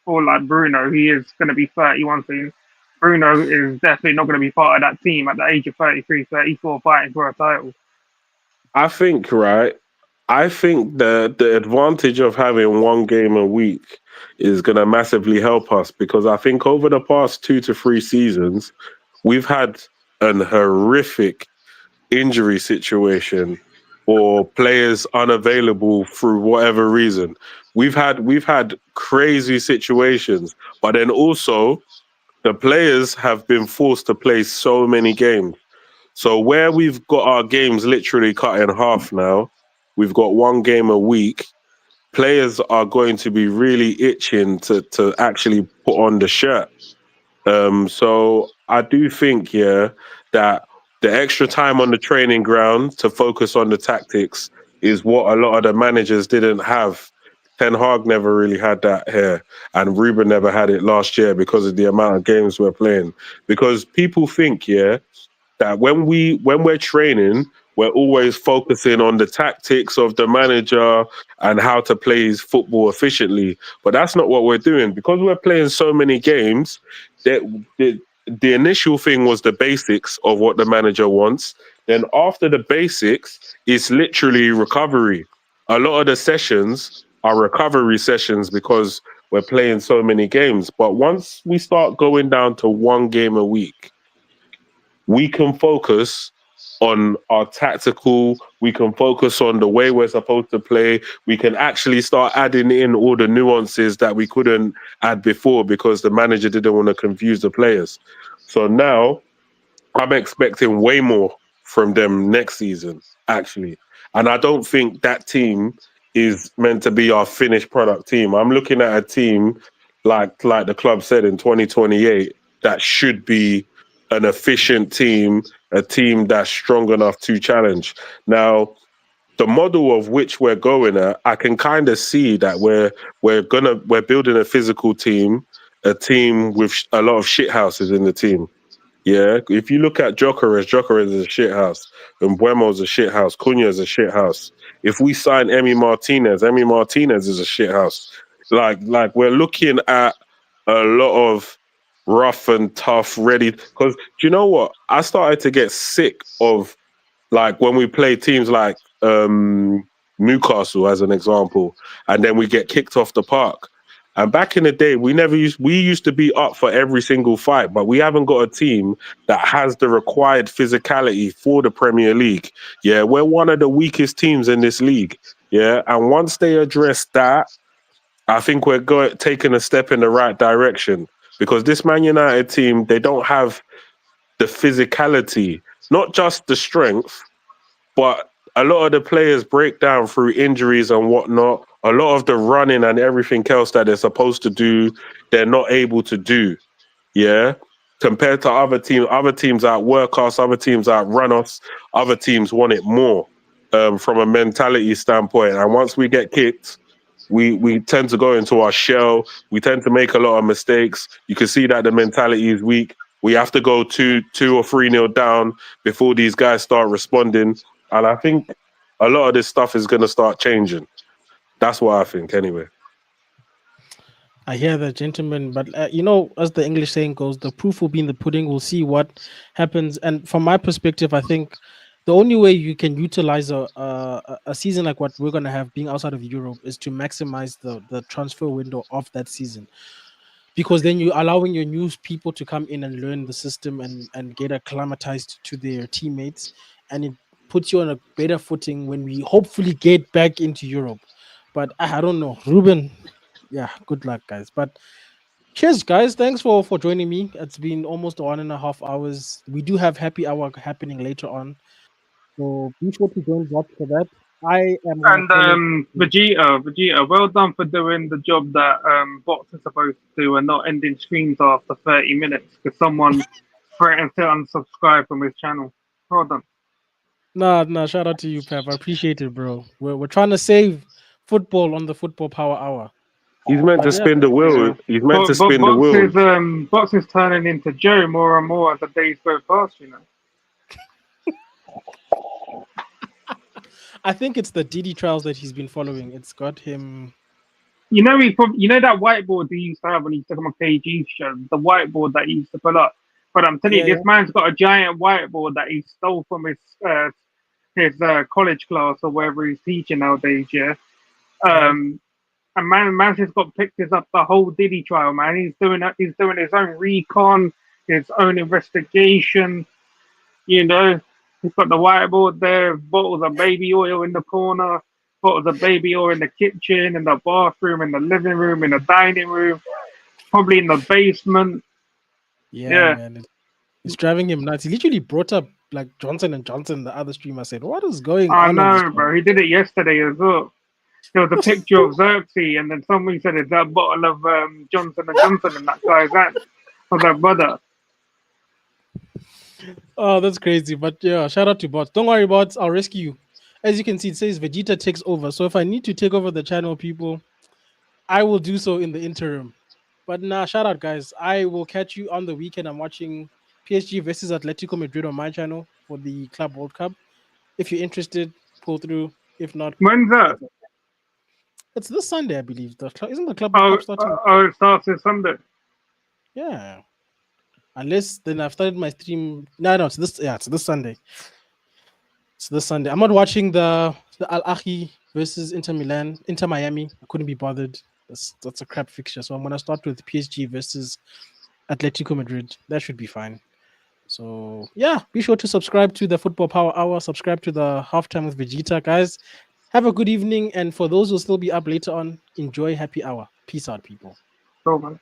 G: Or like Bruno, he is going to be 31 soon. Bruno is definitely not going to be part of that team at the age of 33, 34, fighting for a title.
D: I think right. I think the advantage of having one game a week is going to massively help us, because I think over the past 2 to 3 seasons we've had an horrific injury situation or players unavailable through whatever reason. We've had crazy situations, but then also the players have been forced to play so many games. So where we've got our games literally cut in half now, we've got one game a week. Players are going to be really itching to actually put on the shirt. So I do think, yeah, that the extra time on the training ground to focus on the tactics is what a lot of the managers didn't have. Ten Hag never really had that here, and Ruben never had it last year because of the amount of games we're playing. Because people think, yeah, that when we're training, we're always focusing on the tactics of the manager and how to play his football efficiently. But that's not what we're doing, because we're playing so many games. That the initial thing was the basics of what the manager wants. Then after the basics, it's literally recovery. A lot of the sessions are recovery sessions because we're playing so many games. But once we start going down to one game a week, we can focus on our tactical. We can focus on the way we're supposed to play. We can actually start adding in all the nuances that we couldn't add before because the manager didn't want to confuse the players. So now I'm expecting way more from them next season, actually. And I don't think that team is meant to be our finished product team. I'm looking at a team like the club said in 2028 that should be an efficient team, a team that's strong enough to challenge. Now, the model of which we're going at, I can kind of see that we're building a physical team, a team with a lot of shit houses in the team. Yeah, if you look at Jokeres is a shit house, and Mbeumo's a shit house, Cunha's a shit house. If we sign Emmy Martinez is a shit house. Like we're looking at a lot of rough and tough, ready. Because do you know what? I started to get sick of like when we play teams like Newcastle as an example, and then we get kicked off the park. And back in the day, we used to be up for every single fight, but we haven't got a team that has the required physicality for the Premier League. Yeah, we're one of the weakest teams in this league. Yeah, and once they address that, I think we're taking a step in the right direction because this Man United team, they don't have the physicality, not just the strength, but a lot of the players break down through injuries and whatnot. A lot of the running and everything else that they're supposed to do, they're not able to do. Yeah. Compared to other teams outwork us, other teams outrun us, other teams want it more from a mentality standpoint. And once we get kicked, we tend to go into our shell. We tend to make a lot of mistakes. You can see that the mentality is weak. We have to go two or 3-0 down before these guys start responding. And I think a lot of this stuff is going to start changing. That's what I think, anyway.
A: I hear that, gentlemen, but you know, as the English saying goes, the proof will be in the pudding. We'll see what happens. And from my perspective, I think the only way you can utilize a season like what we're gonna have being outside of Europe is to maximize the transfer window of that season, because then you're allowing your new people to come in and learn the system and get acclimatized to their teammates, and it puts you on a better footing when we hopefully get back into Europe. But I don't know, Ruben. Yeah, good luck, guys. But cheers, guys. Thanks for joining me. It's been almost 1.5 hours. We do have happy hour happening later on, so be sure to join Watch for that. I am gonna
G: And
A: call it.
G: Vegeta, well done for doing the job that bots are supposed to do and not ending streams after 30 minutes because someone threatened to unsubscribe from his channel. Well done.
A: Nah. Shout out to you, Pep. I appreciate it, bro. We're trying to save football on the Football Power Hour.
D: He's meant to
A: But yeah,
D: spin the wheel.
G: Yeah.
D: He's meant to
G: But
D: spin the wheel.
G: Bots is turning into Joe more and more as the days go past, you know.
A: I think it's the Diddy trials that he's been following. It's got him.
G: You know that whiteboard he used to have when he used to come on KG show, the whiteboard that he used to put up. But I'm telling you,
A: Yeah.
G: this man's got a giant whiteboard that he stole from his college class or wherever he's teaching nowadays. Yeah.
A: Yeah.
G: And man's just got pictures up the whole Diddy trial. Man, he's doing his own recon, his own investigation. You know, he's got the whiteboard there, bottles of baby oil in the corner, bottles of baby oil in the kitchen, in the bathroom, in the living room, in the dining room, probably in the basement.
A: Yeah,
G: Yeah,
A: man. It's driving him nuts. He literally brought up like Johnson and Johnson, the other stream. I said, "What is going
G: I
A: on this
G: know,
A: one?"
G: bro. He did it yesterday as well. There was a picture of Xerxes, and then somebody said, "Is that bottle of Johnson and Johnson in that guy's hand?" I was like, "Brother,
A: Oh, that's crazy. But yeah, shout out to bots. Don't worry, bots. I'll rescue you. As you can see, it says Vegeta takes over. So if I need to take over the channel, people, I will do so in the interim. But nah, shout out, guys. I will catch you on the weekend. I'm watching PSG versus Atletico Madrid on my channel for the Club World Cup. If you're interested, pull through. If not,
G: when's that?"
A: that's it. It's this Sunday, I believe. Isn't the Club World Cup starting?
G: It starts this Sunday.
A: Yeah. Unless then I've started my stream. No, it's this. Yeah, it's this Sunday. It's this Sunday. I'm not watching the Al Ahly versus Inter Miami. I couldn't be bothered. That's a crap fixture. So I'm gonna start with PSG versus Atletico Madrid. That should be fine. So yeah, be sure to subscribe to the Football Power Hour. Subscribe to the Halftime with Vegeta, guys. Have a good evening, and for those who will still be up later on, enjoy happy hour. Peace out, people.
G: So, man.